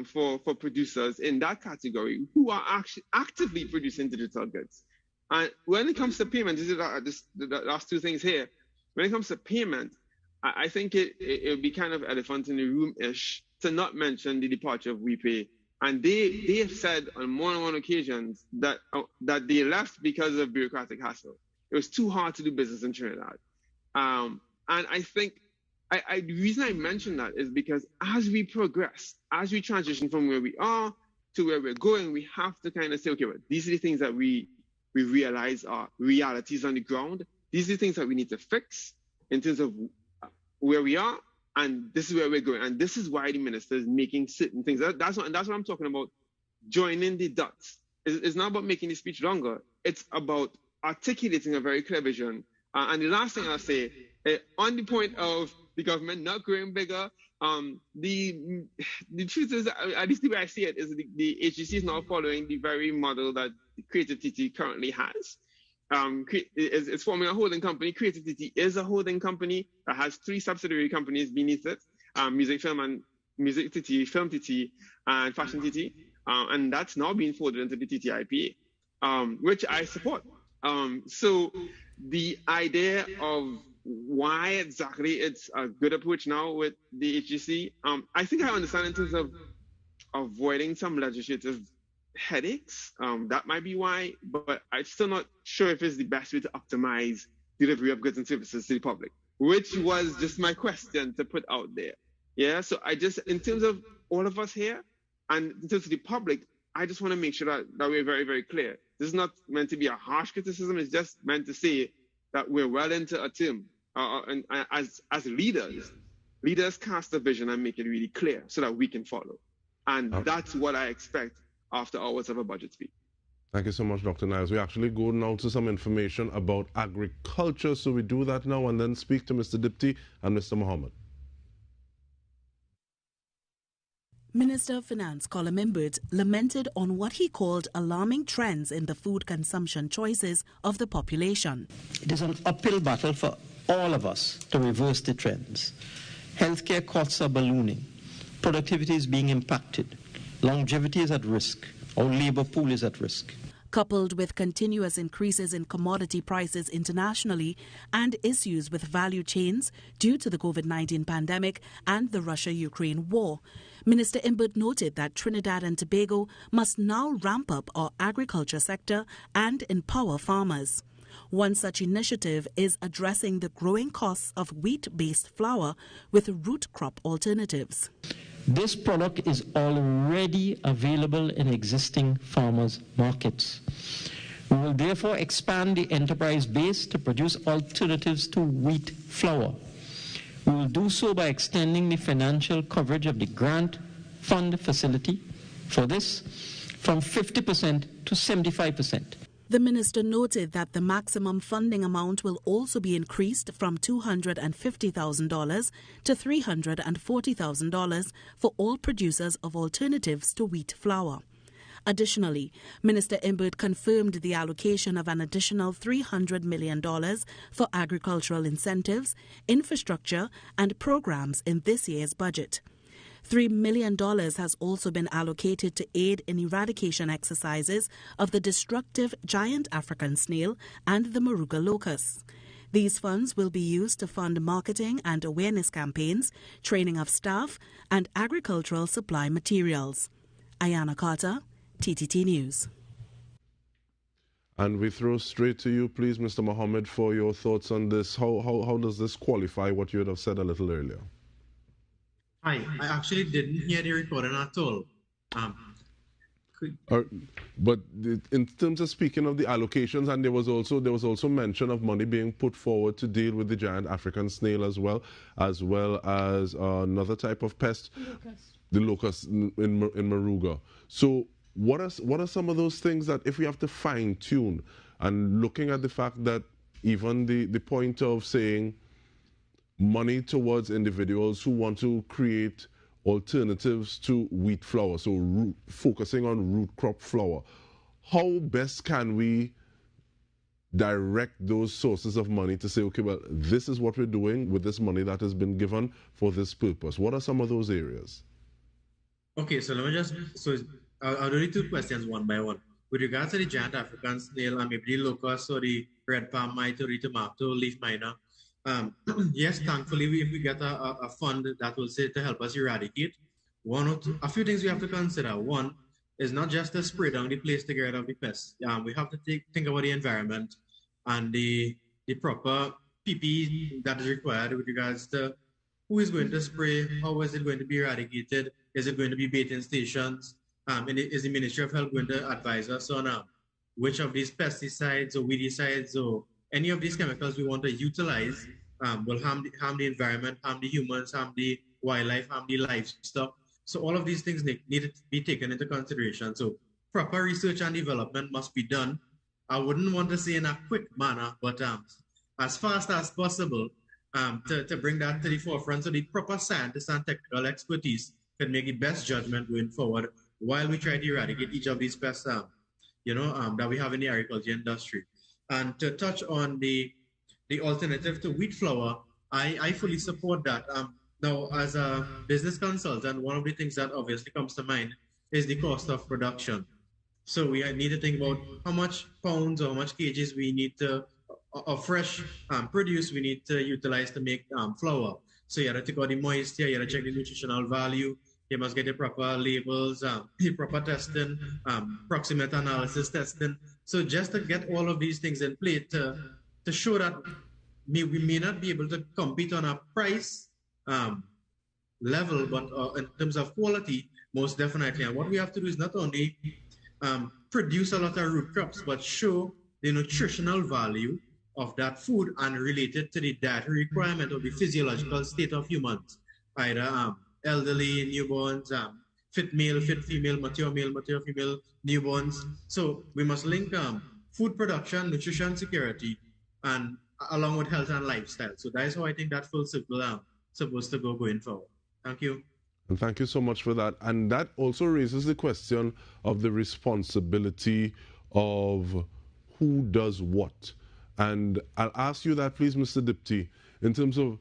for producers in that category who are actually actively producing digital goods. And when it comes to payment, the last two things here. When it comes to payment, I think it would be kind of elephant in the room-ish to not mention the departure of WePay. And they have said on more than one occasions that they left because of bureaucratic hassle. It was too hard to do business in Trinidad. And I think the reason I mention that is because as we progress, as we transition from where we are to where we're going, we have to kind of say, okay, well, these are the things that we realize are realities on the ground. These are the things that we need to fix in terms of where we are, and this is where we're going. And this is why the minister is making certain things. That's what I'm talking about, joining the dots. It's not about making the speech longer. It's about articulating a very clear vision. And the last thing I'll say, on the point of the government not growing bigger, the truth is, at least the way I see it, is the HGC is now following the very model that Creative TT currently has. It's forming a holding company. Creative TT is a holding company that has 3 subsidiary companies beneath it: Music TT, Film TT, and Fashion TT. And that's now being folded into the TTIPA, which I support. So the idea of why exactly it's a good approach now with the HGC, I think I understand in terms of avoiding some legislative headaches. That might be why, but I'm still not sure if it's the best way to optimize delivery of goods and services to the public, which was just my question to put out there. Yeah, so in terms of all of us here and in terms of the public, I just want to make sure that we're very, very clear. This is not meant to be a harsh criticism. It's just meant to say that we're well into a term. And as leaders cast a vision and make it really clear so that we can follow. And that's what I expect after hours of a budget speech. Thank you so much, Dr. Niles. We actually go now to some information about agriculture. So we do that now and then speak to Mr. Dipti and Mr. Mohammed. Minister of Finance Colum Imbert lamented on what he called alarming trends in the food consumption choices of the population. It is an uphill battle for all of us to reverse the trends. Healthcare costs are ballooning. Productivity is being impacted. Longevity is at risk. Our labor pool is at risk. Coupled with continuous increases in commodity prices internationally and issues with value chains due to the COVID-19 pandemic and the Russia-Ukraine war, Minister Imbert noted that Trinidad and Tobago must now ramp up our agriculture sector and empower farmers. One such initiative is addressing the growing costs of wheat-based flour with root crop alternatives. This product is already available in existing farmers' markets. We will therefore expand the enterprise base to produce alternatives to wheat flour. We will do so by extending the financial coverage of the grant fund facility for this from 50% to 75%. The minister noted that the maximum funding amount will also be increased from $250,000 to $340,000 for all producers of alternatives to wheat flour. Additionally, Minister Imbert confirmed the allocation of an additional $300 million for agricultural incentives, infrastructure and programs in this year's budget. $3 million has also been allocated to aid in eradication exercises of the destructive giant African snail and the Maruga locust. These funds will be used to fund marketing and awareness campaigns, training of staff, and agricultural supply materials. Ayana Carter, TTT News. And we throw straight to you, please, Mr. Mohammed, for your thoughts on this. How does this qualify what you would have said a little earlier? Hi, I actually didn't hear the recording at all. But in terms of speaking of the allocations, and there was also mention of money being put forward to deal with the giant African snail as well as another type of pest, the locust in Maruga. So what are some of those things that if we have to fine tune, and looking at the fact that even the point of saying money towards individuals who want to create alternatives to wheat flour, so focusing on root crop flour, how best can we direct those sources of money to say, okay, well, this is what we're doing with this money that has been given for this purpose? What are some of those areas? Okay, so let me I'll do the two questions one by one. With regards to the giant African snail and maybe the locust or the red palm mite or the tomato leaf miner, yes, thankfully, if we get a fund that will say to help us eradicate, a few things we have to consider. One is not just to spray down the place to get rid of the pests. We have to think about the environment and the proper PPE that is required with regards to who is going to spray, how is it going to be eradicated, is it going to be baiting stations, and is the Ministry of Health going to advise us on which of these pesticides or weedicides or any of these chemicals we want to utilize will harm the environment, harm the humans, harm the wildlife, harm the livestock. So all of these things need to be taken into consideration. So proper research and development must be done. I wouldn't want to say in a quick manner, but as fast as possible to bring that to the forefront so the proper scientists and technical expertise can make the best judgment going forward while we try to eradicate each of these pests that we have in the agriculture industry. And to touch on the alternative to wheat flour, I fully support that. Now, as a business consultant, one of the things that obviously comes to mind is the cost of production. So we need to think about how much pounds or how much kgs we need to, of fresh produce we need to utilize to make flour. So you have to take out the moisture, you have to check the nutritional value, you must get the proper labels, the proper testing, proximate analysis testing. So just to get all of these things in play to show that we may not be able to compete on a price level, but in terms of quality, most definitely. And what we have to do is not only produce a lot of root crops, but show the nutritional value of that food and relate it to the dietary requirement of the physiological state of humans, either elderly, newborns, fit male, fit female, mature female, newborns. So we must link food production, nutrition security, and along with health and lifestyle. So that is how I think that full circle supposed to go going forward. Thank you. And thank you so much for that. And that also raises the question of the responsibility of who does what. And I'll ask you that, please, Mr. Dipti, in terms of,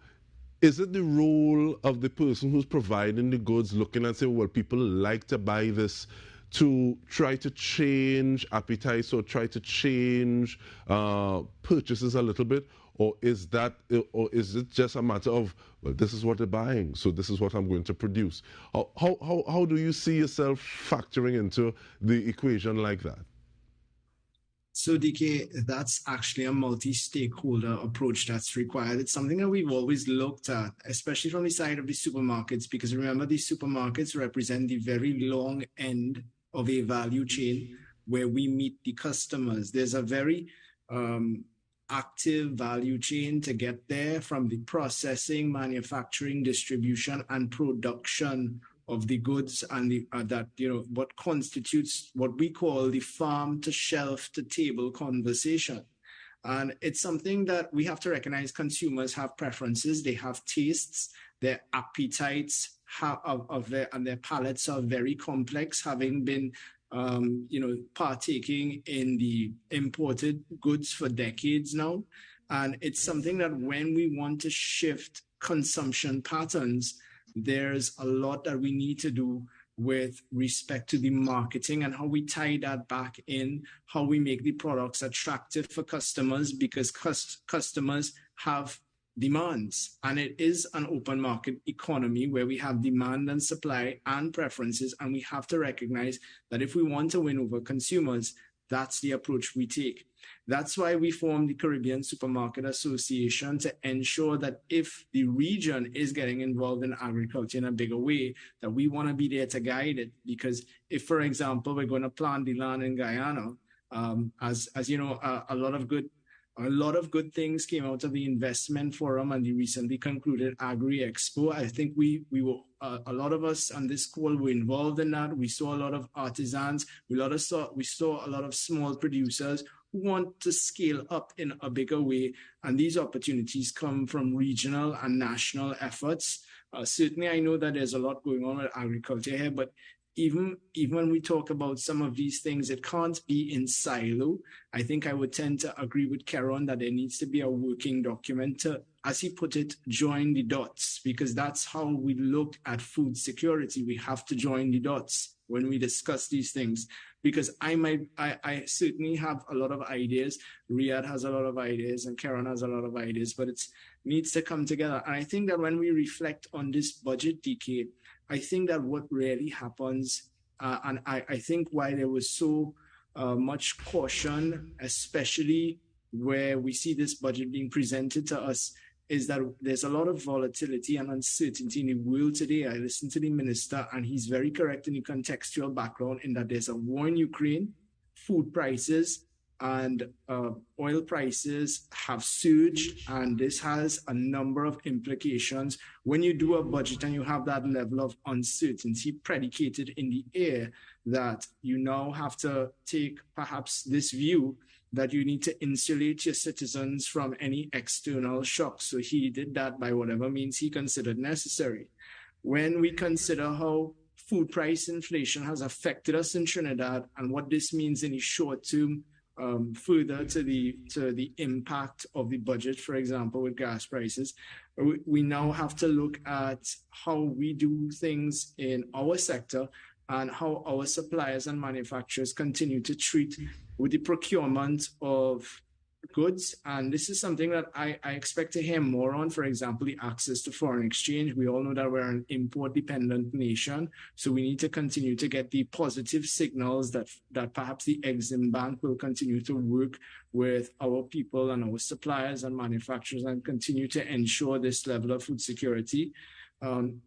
is it the role of the person who's providing the goods looking and say, well, people like to buy this, to try to change appetites or try to change purchases a little bit? Or is it just a matter of, well, this is what they're buying, so this is what I'm going to produce? How do you see yourself factoring into the equation like that? So, DK, that's actually a multi-stakeholder approach that's required. It's something that we've always looked at, especially from the side of the supermarkets, because remember, these supermarkets represent the very long end of a value chain where we meet the customers. There's a very active value chain to get there, from the processing, manufacturing, distribution, and production of the goods, and what constitutes what we call the farm to shelf to table conversation. And it's something that we have to recognize. Consumers have preferences, they have tastes, their appetites and their palates are very complex, having been partaking in the imported goods for decades now. And it's something that when we want to shift consumption patterns, there's a lot that we need to do with respect to the marketing and how we tie that back in, how we make the products attractive for customers, because customers have demands. And it is an open market economy where we have demand and supply and preferences. And we have to recognize that if we want to win over consumers, that's the approach we take. That's why we formed the Caribbean Supermarket Association, to ensure that if the region is getting involved in agriculture in a bigger way, that we want to be there to guide it. Because if, for example, we're going to plant the land in Guyana, as you know, a lot of good things came out of the investment forum and the recently concluded Agri Expo. I think we were a lot of us on this call were involved in that. We saw a lot of artisans. We saw a lot of small producers who want to scale up in a bigger way, and these opportunities come from regional and national efforts. Certainly, I know that there's a lot going on with agriculture here, but even when we talk about some of these things, it can't be in silo. I think I would tend to agree with Karen that there needs to be a working document to, as he put it, join the dots, because that's how we look at food security. We have to join the dots when we discuss these things, because I certainly have a lot of ideas. Riyadh has a lot of ideas and Karen has a lot of ideas, but it needs to come together. And I think that when we reflect on this budget decade, I think that what really happens, and I think why there was so much caution, especially where we see this budget being presented to us, is that there's a lot of volatility and uncertainty in the world today. I listened to the minister, and he's very correct in the contextual background in that there's a war in Ukraine, food prices and oil prices have surged, and this has a number of implications. When you do a budget and you have that level of uncertainty predicated in the air, that you now have to take perhaps this view that you need to insulate your citizens from any external shocks. So he did that by whatever means he considered necessary. When we consider how food price inflation has affected us in Trinidad and what this means in the short term, further to the impact of the budget, for example, with gas prices, we now have to look at how we do things in our sector and how our suppliers and manufacturers continue to treat with the procurement of goods. And this is something that I expect to hear more on. For example, the access to foreign exchange. We all know that we're an import-dependent nation, so we need to continue to get the positive signals that perhaps the Exim Bank will continue to work with our people and our suppliers and manufacturers and continue to ensure this level of food security.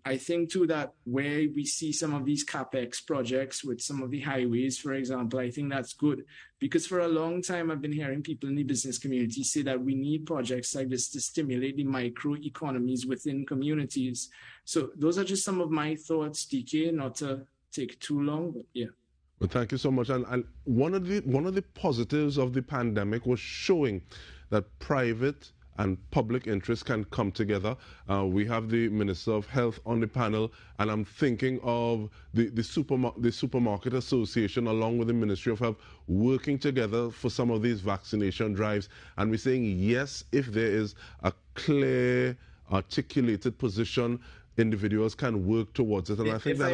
I think too that where we see some of these CapEx projects with some of the highways, for example, I think that's good, because for a long time I've been hearing people in the business community say that we need projects like this to stimulate the micro economies within communities. So those are just some of my thoughts, DK, not to take too long, but yeah. Well, thank you so much. And one of the positives of the pandemic was showing that private and public interest can come together. We have the Minister of Health on the panel, and I'm thinking of the Supermarket Association along with the Ministry of Health working together for some of these vaccination drives. And we're saying, yes, if there is a clear, articulated position, individuals can work towards it. And I think that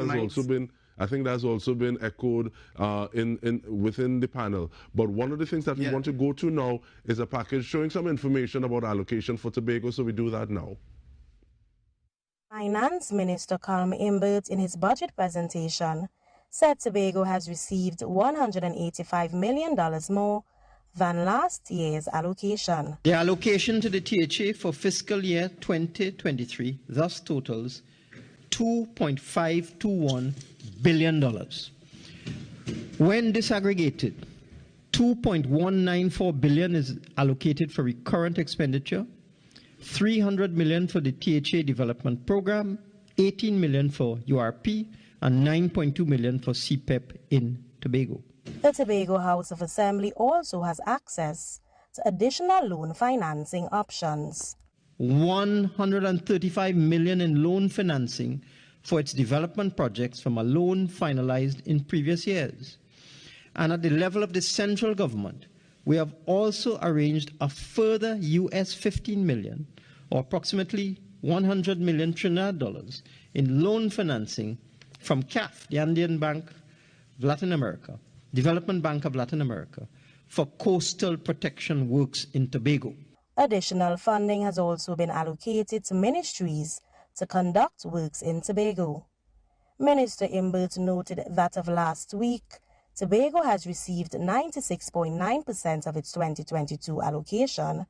has also been echoed within the panel. But one of the things that we want to go to now is a package showing some information about allocation for Tobago, so we do that now. Finance Minister Colm Imbert, in his budget presentation, said Tobago has received $185 million more than last year's allocation. The allocation to the THA for fiscal year 2023 thus totals $2.521 billion. When disaggregated, $2.194 billion is allocated for recurrent expenditure, $300 million for the THA development program, $18 million for URP, and $9.2 million for CPEP in Tobago. The Tobago House of Assembly also has access to additional loan financing options. $135 million in loan financing for its development projects from a loan finalized in previous years. And at the level of the central government, we have also arranged a further $15 million, or approximately 100 million Trinidad dollars, in loan financing from CAF, the Andean Bank of Latin America, Development Bank of Latin America, for coastal protection works in Tobago. Additional funding has also been allocated to ministries to conduct works in Tobago. Minister Imbert noted that of last week, Tobago has received 96.9% of its 2022 allocation,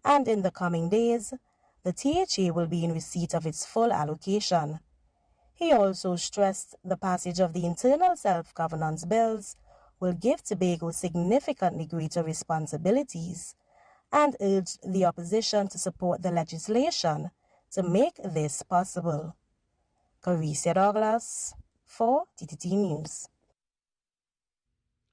and in the coming days, the THA will be in receipt of its full allocation. He also stressed the passage of the internal self-governance bills will give Tobago significantly greater responsibilities and urged the opposition to support the legislation to make this possible. Carissa Douglas for TTT News.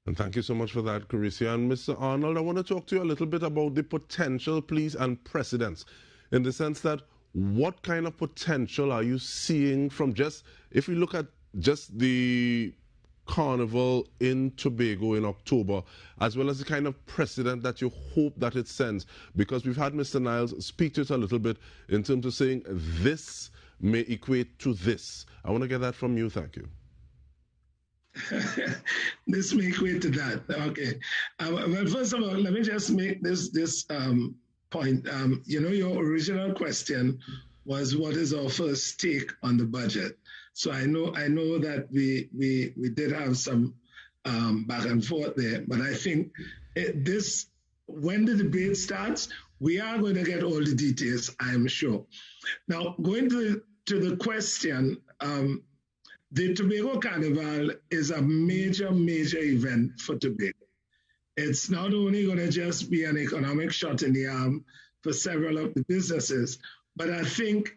And thank you so much for that, Carissa. And Mr. Arnold, I want to talk to you a little bit about the potential, please, and precedents, in the sense that what kind of potential are you seeing from just, if we look at just the carnival in Tobago in October, as well as the kind of precedent that you hope that it sends? Because we've had Mr. Niles speak to it a little bit in terms of saying this may equate to this. I want to get that from you. Thank you. This may equate to that. Okay. Well, first of all, let me just make this point. Your original question was, what is our first take on the budget? So I know that we did have some back and forth there, but I think when the debate starts, we are going to get all the details, I'm sure. Now, going to the question, the Tobago Carnival is a major, major event for Tobago. It's not only going to just be an economic shot in the arm for several of the businesses, but I think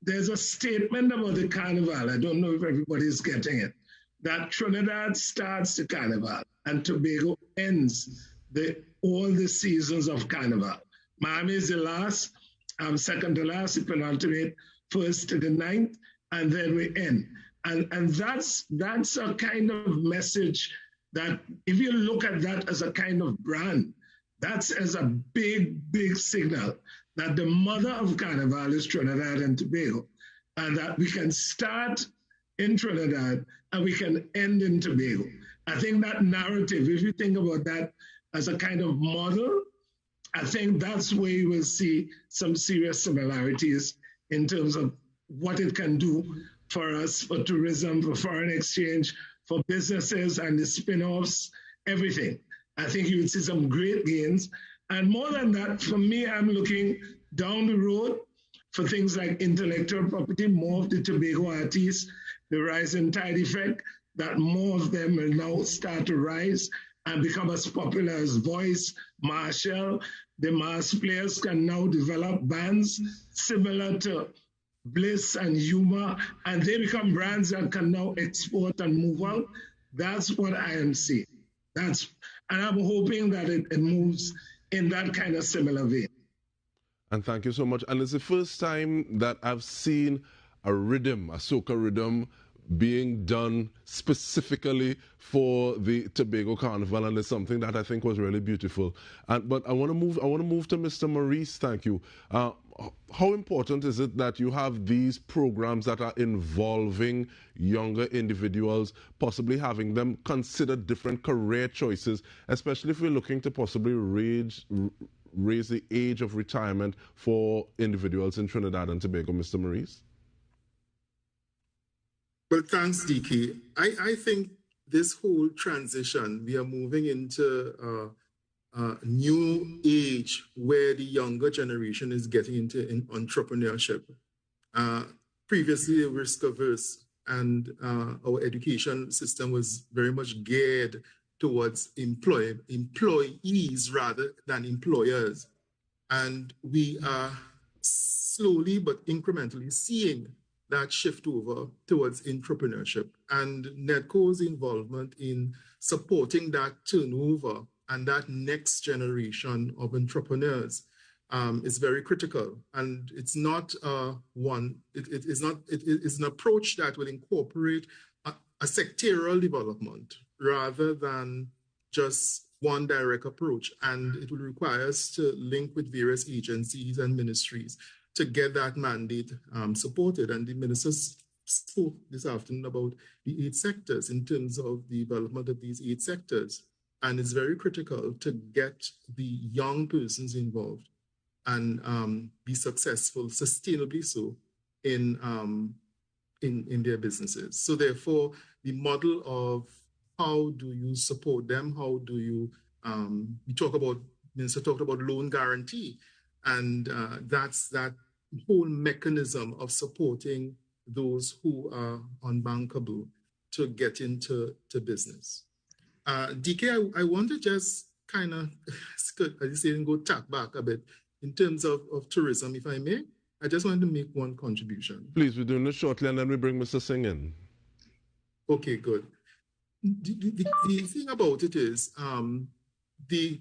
there's a statement about the Carnival, I don't know if everybody's getting it, that Trinidad starts the Carnival and Tobago ends all the seasons of Carnival. Miami is the last, second to last, the penultimate, first to the 9th, and then we end. And that's a kind of message that if you look at that as a kind of brand, that's as a big, big signal that the mother of Carnival is Trinidad and Tobago, and that we can start in Trinidad and we can end in Tobago. I think that narrative, if you think about that as a kind of model, I think that's where you will see some serious similarities in terms of what it can do for us, for tourism, for foreign exchange, for businesses and the spin-offs, everything. I think you will see some great gains. And more than that, for me, I'm looking down the road for things like intellectual property, more of the Tobago artists, the rising tide effect, that more of them will now start to rise and become as popular as Voice, Marshall. The mass players can now develop bands similar to Bliss and Humor, and they become brands that can now export and move out. That's what I am seeing. And I'm hoping that it moves in that kind of similar vein. And thank you so much. And it's the first time that I've seen a rhythm, a soca rhythm, being done specifically for the Tobago Carnival, and it's something that I think was really beautiful. But I want to move to Mr. Maurice. Thank you. How important is it that you have these programs that are involving younger individuals, possibly having them consider different career choices, especially if we're looking to possibly raise the age of retirement for individuals in Trinidad and Tobago, Mr. Maurice? Well, thanks, DK. I think this whole transition, we are moving into a new age where the younger generation is getting into entrepreneurship. Previously, risk averse, and our education system was very much geared towards employees rather than employers. And we are slowly but incrementally seeing that shift over towards entrepreneurship, and NEDCO's involvement in supporting that turnover and that next generation of entrepreneurs is very critical. And it's not it's an approach that will incorporate a sectorial development rather than just one direct approach. And it will require us to link with various agencies and ministries to get that mandate supported. And the ministers spoke this afternoon about the 8 sectors in terms of the development of these 8 sectors. And it's very critical to get the young persons involved and be successful, sustainably so, in their businesses. So therefore, the model of how do you support them? How do you, Minister talked about loan guarantee, and that's that whole mechanism of supporting those who are unbankable to get into business. DK, I want to just kind of, as you say, go tack back a bit in terms of tourism, if I may. I just wanted to make one contribution. Please, we're doing this shortly, and then we bring Mr. Singh in. Okay, good. The thing about it is the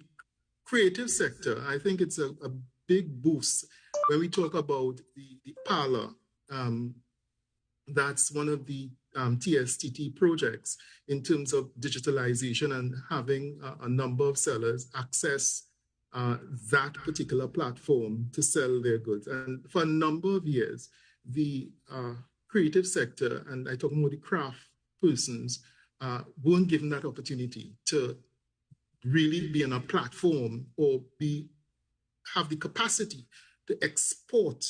creative sector, I think it's a big boost when we talk about the parlor. That's one of the TSTT projects in terms of digitalization and having a number of sellers access that particular platform to sell their goods. And for a number of years, the creative sector, and I talk about the craft persons, weren't given that opportunity to really be on a platform or have the capacity to export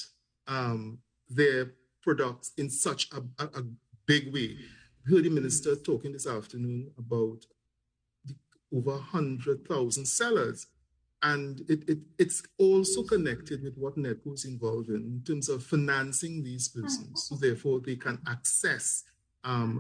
their products in such a big way. We heard the minister talking this afternoon about over 100,000 sellers. And it's also connected with what NEDCO is involved in terms of financing these persons. So therefore, they can access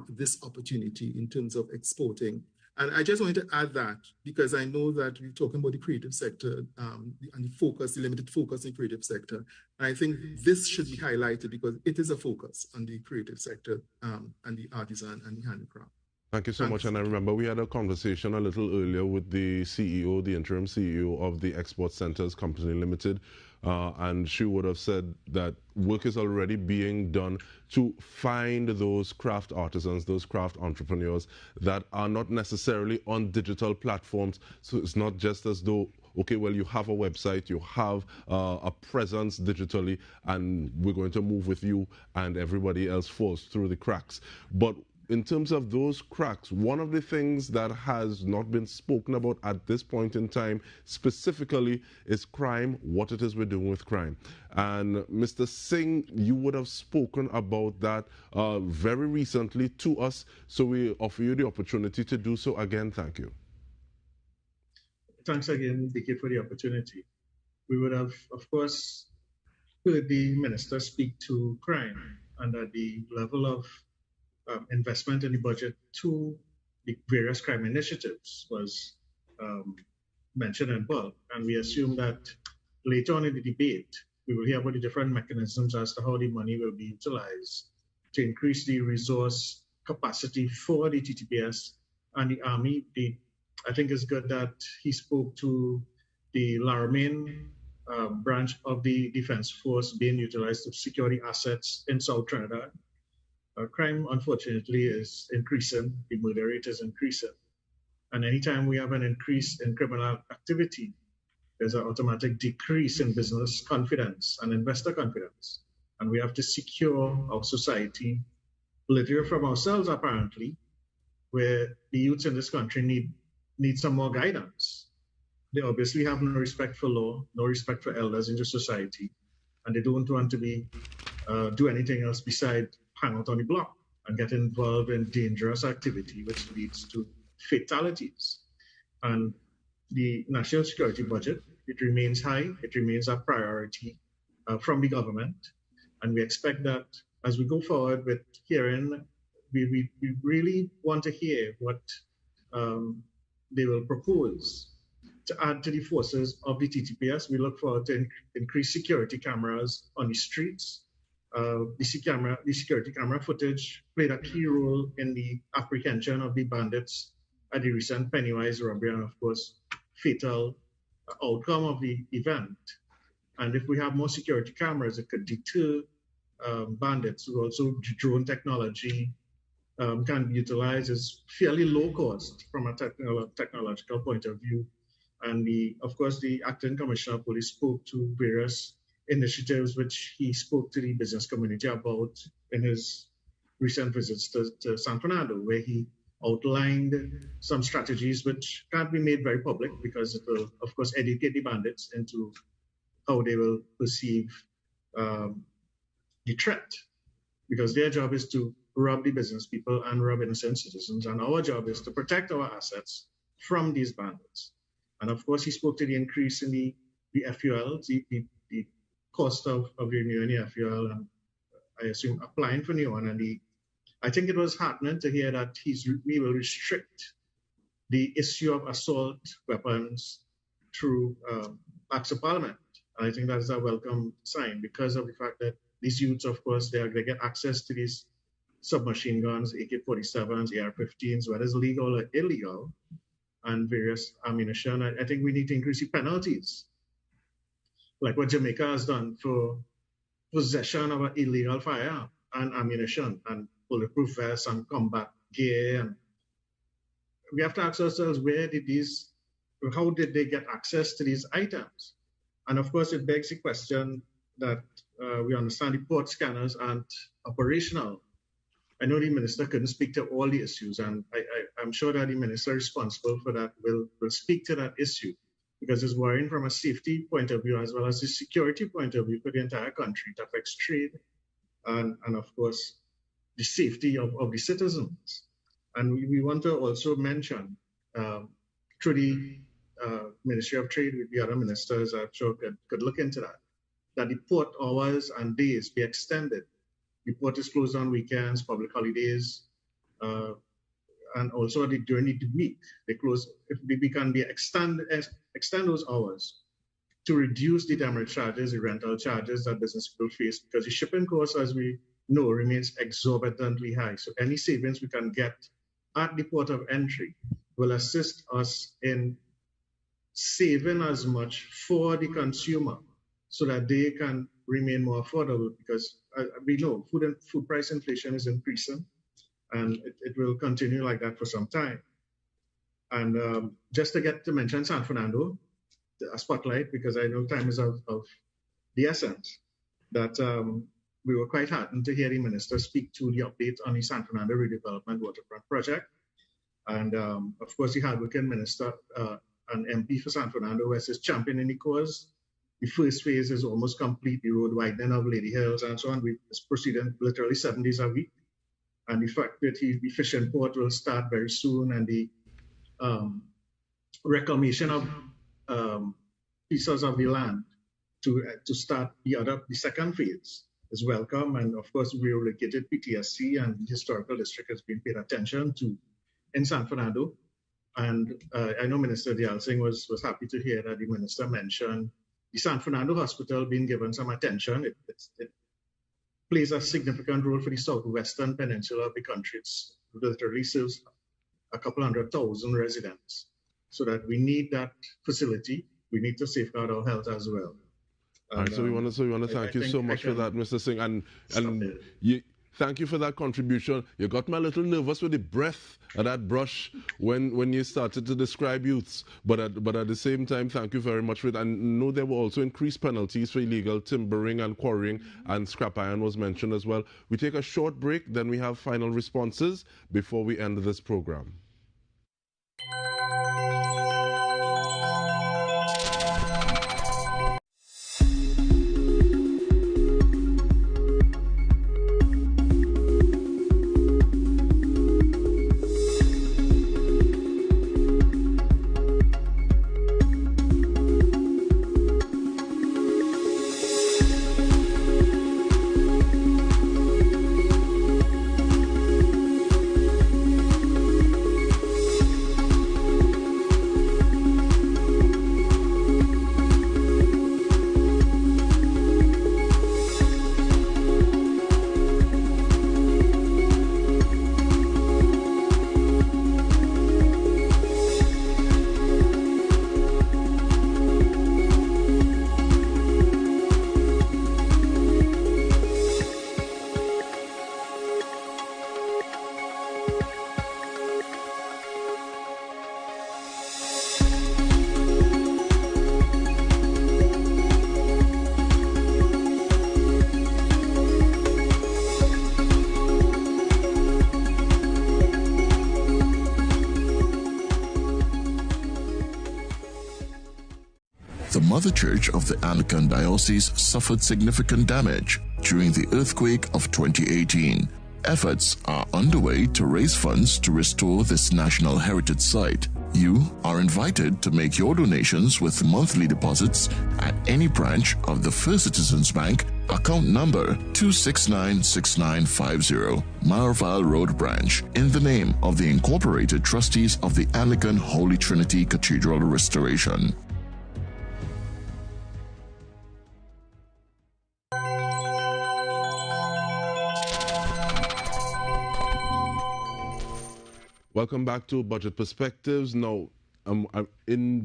this opportunity in terms of exporting. And I just wanted to add that because I know that we're talking about the creative sector and the limited focus in the creative sector. And I think this should be highlighted because it is a focus on the creative sector and the artisan and the handicraft. Thank you so much. And I remember we had a conversation a little earlier with the CEO, the interim CEO of the Export Centers Company Limited, and she would have said that work is already being done to find those craft artisans, those craft entrepreneurs that are not necessarily on digital platforms. So it's not just as though, okay, well, you have a website, you have a presence digitally, and we're going to move with you, and everybody else falls through the cracks. But in terms of those cracks, one of the things that has not been spoken about at this point in time specifically is crime, what it is we're doing with crime. And Mr. Singh, you would have spoken about that very recently to us, so we offer you the opportunity to do so again. Thank you. Thanks again, DK, for the opportunity. We would have, of course, heard the minister speak to crime and at the level of investment in the budget to the various crime initiatives was mentioned in bulk. And we assume that later on in the debate, we will hear about the different mechanisms as to how the money will be utilized to increase the resource capacity for the TTPS and the Army. I think it's good that he spoke to the Laramine branch of the Defense Force being utilized to secure the assets in South Trinidad. Crime, unfortunately, is increasing. The murder rate is increasing. And anytime we have an increase in criminal activity, there's an automatic decrease in business confidence and investor confidence. And we have to secure our society, literally from ourselves, apparently, where the youths in this country need some more guidance. They obviously have no respect for law, no respect for elders in the society, and they don't want to do anything else besides hang out on the block and get involved in dangerous activity, which leads to fatalities. And the national security budget, it remains high, it remains a priority from the government. And we expect that as we go forward with hearing, we really want to hear what they will propose to add to the forces of the TTPS. We look forward to increase security cameras on the streets. The security camera footage played a key role in the apprehension of the bandits at the recent Pennywise robbery and, of course, fatal outcome of the event. And if we have more security cameras, it could deter bandits. Also, drone technology can be utilized as fairly low cost from a technological point of view. And of course, the acting commissioner of police spoke to various initiatives which he spoke to the business community about in his recent visits to San Fernando, where he outlined some strategies which can't be made very public because it will, of course, educate the bandits into how they will perceive the threat, because their job is to rob the business people and rob innocent citizens. And our job is to protect our assets from these bandits. And of course, he spoke to the increase in the FUL, the cost of renewing the FUL, and I assume applying for new one. And I think it was heartening to hear that we will restrict the issue of assault weapons through Acts of Parliament. And I think that is a welcome sign because of the fact that these youths, of course, they get access to these submachine guns, AK-47s, AR-15s, whether it's legal or illegal, and various ammunition. I think we need to increase the penalties, like what Jamaica has done for possession of an illegal firearm and ammunition and bulletproof vests and combat gear. And we have to ask ourselves, how did they get access to these items? And of course, it begs the question that we understand the port scanners aren't operational. I know the minister couldn't speak to all the issues, and I'm sure that the minister responsible for that will speak to that issue, because it's worrying from a safety point of view as well as a security point of view for the entire country. It affects trade and of course, the safety of the citizens. And we want to also mention, through the Ministry of Trade with the other ministers, I'm sure could look into that the port hours and days be extended. The port is closed on weekends, public holidays, and also during the week. They close. If we can extend those hours to reduce the demurrage charges, the rental charges that business people face, because the shipping cost, as we know, remains exorbitantly high. So any savings we can get at the port of entry will assist us in saving as much for the consumer so that they can remain more affordable, because we know food price inflation is increasing, and it will continue like that for some time. And just to mention San Fernando, a spotlight, because I know time is of the essence, that we were quite heartened to hear the minister speak to the update on the San Fernando redevelopment waterfront project. And of course, the hardworking minister and MP for San Fernando West is championing the cause. The first phase is almost complete, the road widening of Lady Hills and so on. It's proceeding literally 7 days a week. And the fact that the fishing port will start very soon, and the reclamation of pieces of the land to start the second phase is welcome. And of course, we relocated PTSC, and the historical district has been paid attention to in San Fernando. And I know Minister Dialsing was happy to hear that the minister mentioned the San Fernando Hospital being given some attention. It plays a significant role for the southwestern peninsula of the country. It literally serves a couple 100,000 residents. So that we need that facility. We need to safeguard our health as well. All right, so we want to thank you so much for that, Mr. Singh, and thank you for that contribution. You got me a little nervous with the breath of that brush when you started to describe youths, but at the same time, thank you very much for it. And know there were also increased penalties for illegal timbering and quarrying, and scrap iron was mentioned as well. We take a short break, then we have final responses before we end this program. The Mother Church of the Anglican Diocese suffered significant damage during the earthquake of 2018. Efforts are underway to raise funds to restore this national heritage site. You are invited to make your donations with monthly deposits at any branch of the First Citizens Bank, account number 2696950, Marval Road Branch, in the name of the Incorporated Trustees of the Anglican Holy Trinity Cathedral Restoration. Welcome back to Budget Perspectives. Now,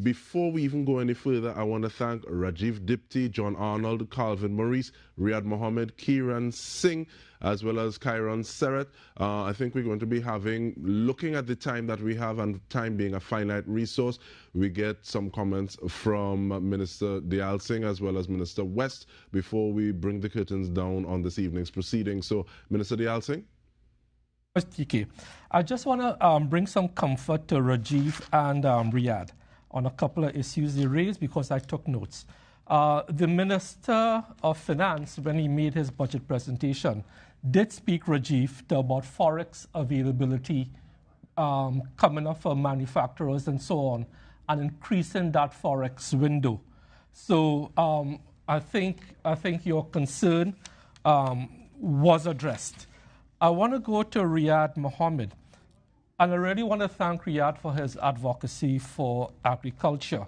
before we even go any further, I want to thank Rajiv Dipti, John Arnold, Calvin Maurice, Riyad Mohammed, Kiran Singh, as well as Kyron Seret. I think we're going to be looking at the time that we have, and time being a finite resource, we get some comments from Minister Dayal Singh as well as Minister West before we bring the curtains down on this evening's proceedings. So, Minister Dayal Singh. TK, I just want to bring some comfort to Rajiv and Riyad on a couple of issues they raised because I took notes. The Minister of Finance, when he made his budget presentation, did speak, Rajiv, to about forex availability coming up for manufacturers and so on, and increasing that forex window. So I think your concern was addressed. I want to go to Riyad Mohammed, and I really want to thank Riyad for his advocacy for agriculture.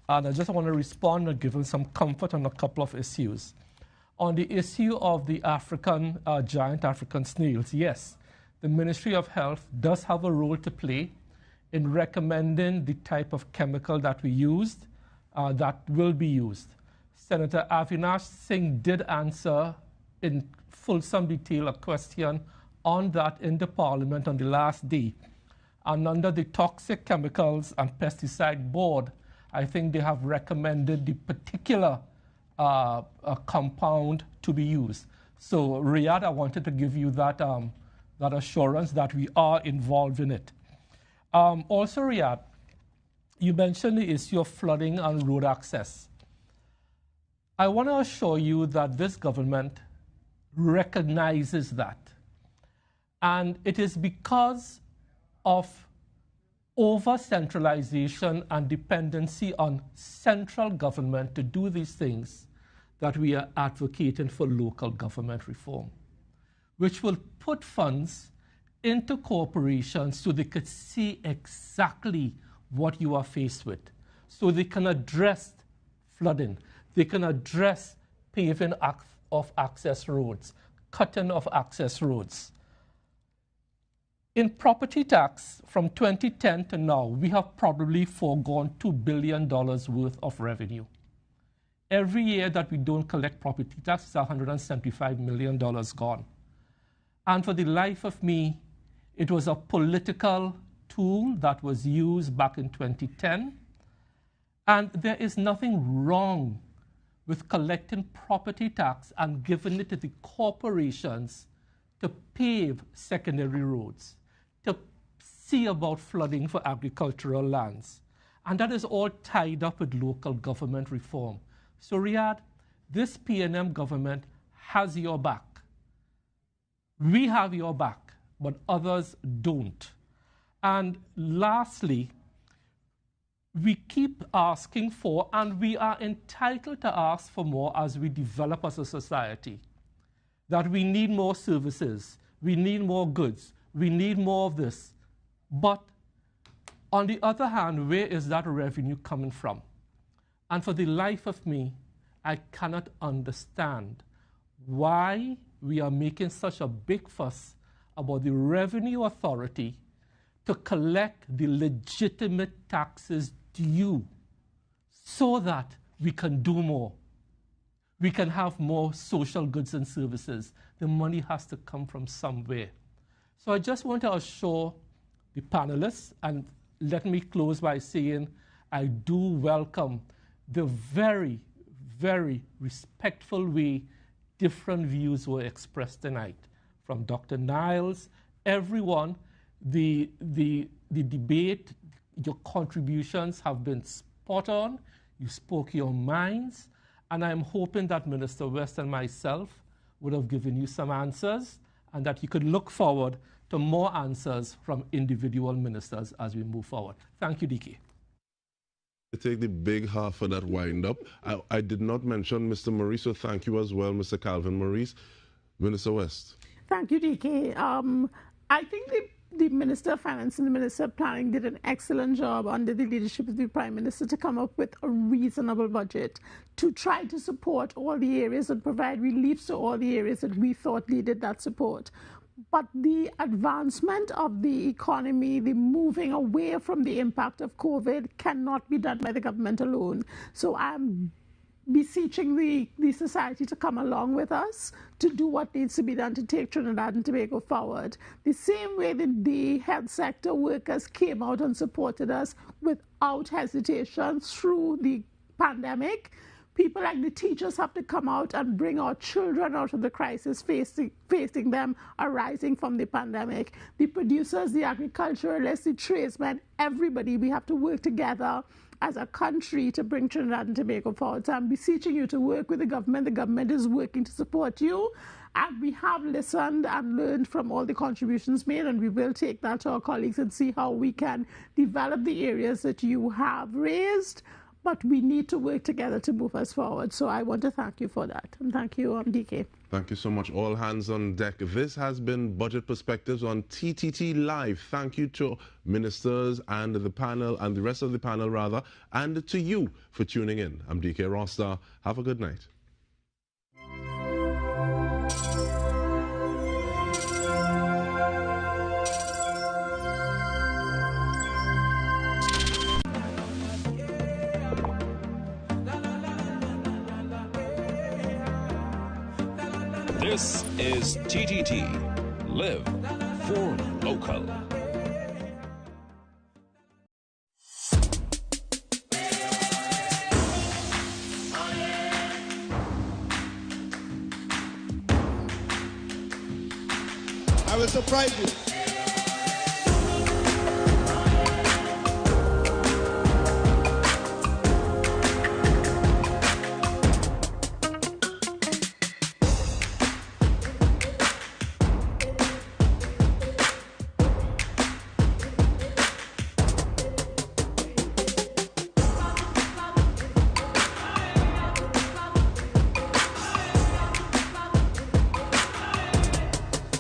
And I just want to respond and give him some comfort on a couple of issues. On the issue of the giant African snails, yes, the Ministry of Health does have a role to play in recommending the type of chemical that we used, that will be used. Senator Avinash Singh did answer in fulsome detail a question on that in the Parliament on the last day. And under the Toxic Chemicals and Pesticide Board, I think they have recommended the particular compound to be used. So, Riyad, I wanted to give you that, that assurance that we are involved in it. Also, Riyad, you mentioned the issue of flooding and road access. I want to assure you that this government recognizes that. And it is because of over-centralization and dependency on central government to do these things that we are advocating for local government reform, which will put funds into corporations so they could see exactly what you are faced with, so they can address flooding, they can address paving of access roads, cutting of access roads. In property tax, from 2010 to now, we have probably foregone $2 billion worth of revenue. Every year that we don't collect property tax, it's $175 million gone. And for the life of me, it was a political tool that was used back in 2010. And there is nothing wrong with collecting property tax and giving it to the corporations to pave secondary roads, to see about flooding for agricultural lands. And that is all tied up with local government reform. So, Riyad, this PNM government has your back. We have your back, but others don't. And lastly, we keep asking for, and we are entitled to ask for more as we develop as a society, that we need more services, we need more goods, we need more of this. But on the other hand, where is that revenue coming from? And for the life of me, I cannot understand why we are making such a big fuss about the Revenue Authority to collect the legitimate taxes due so that we can do more. We can have more social goods and services. The money has to come from somewhere. So I just want to assure the panelists, and let me close by saying I do welcome the very, very respectful way different views were expressed tonight. From Dr. Niles, everyone, the debate, your contributions have been spot on. You spoke your minds. And I'm hoping that Minister West and myself would have given you some answers. and that you could look forward to more answers from individual ministers as we move forward. Thank you, DK. I take the big half for that wind up. I did not mention Mr. Maurice, so thank you as well, Mr. Calvin Maurice. Minister West. Thank you, DK. I think the Minister of Finance and the Minister of Planning did an excellent job under the leadership of the Prime Minister to come up with a reasonable budget to try to support all the areas and provide relief to all the areas that we thought needed that support. But the advancement of the economy, the moving away from the impact of COVID cannot be done by the government alone. So I'm beseeching the society to come along with us to do what needs to be done to take Trinidad and Tobago forward. The same way that the health sector workers came out and supported us without hesitation through the pandemic, people like the teachers have to come out and bring our children out of the crisis facing them arising from the pandemic. The producers, the agriculturalists, the tradesmen, everybody, we have to work together as a country to bring Trinidad and Tobago forward. So I'm beseeching you to work with the government. The government is working to support you. And we have listened and learned from all the contributions made, and we will take that to our colleagues and see how we can develop the areas that you have raised. But we need to work together to move us forward. So I want to thank you for that. And thank you, DK. Thank you so much. All hands on deck. This has been Budget Perspectives on TTT Live. Thank you to ministers and the panel, and the rest of the panel rather, and to you for tuning in. I'm DK Rosta. Have a good night. This is TTT. Live for local. I will surprise you.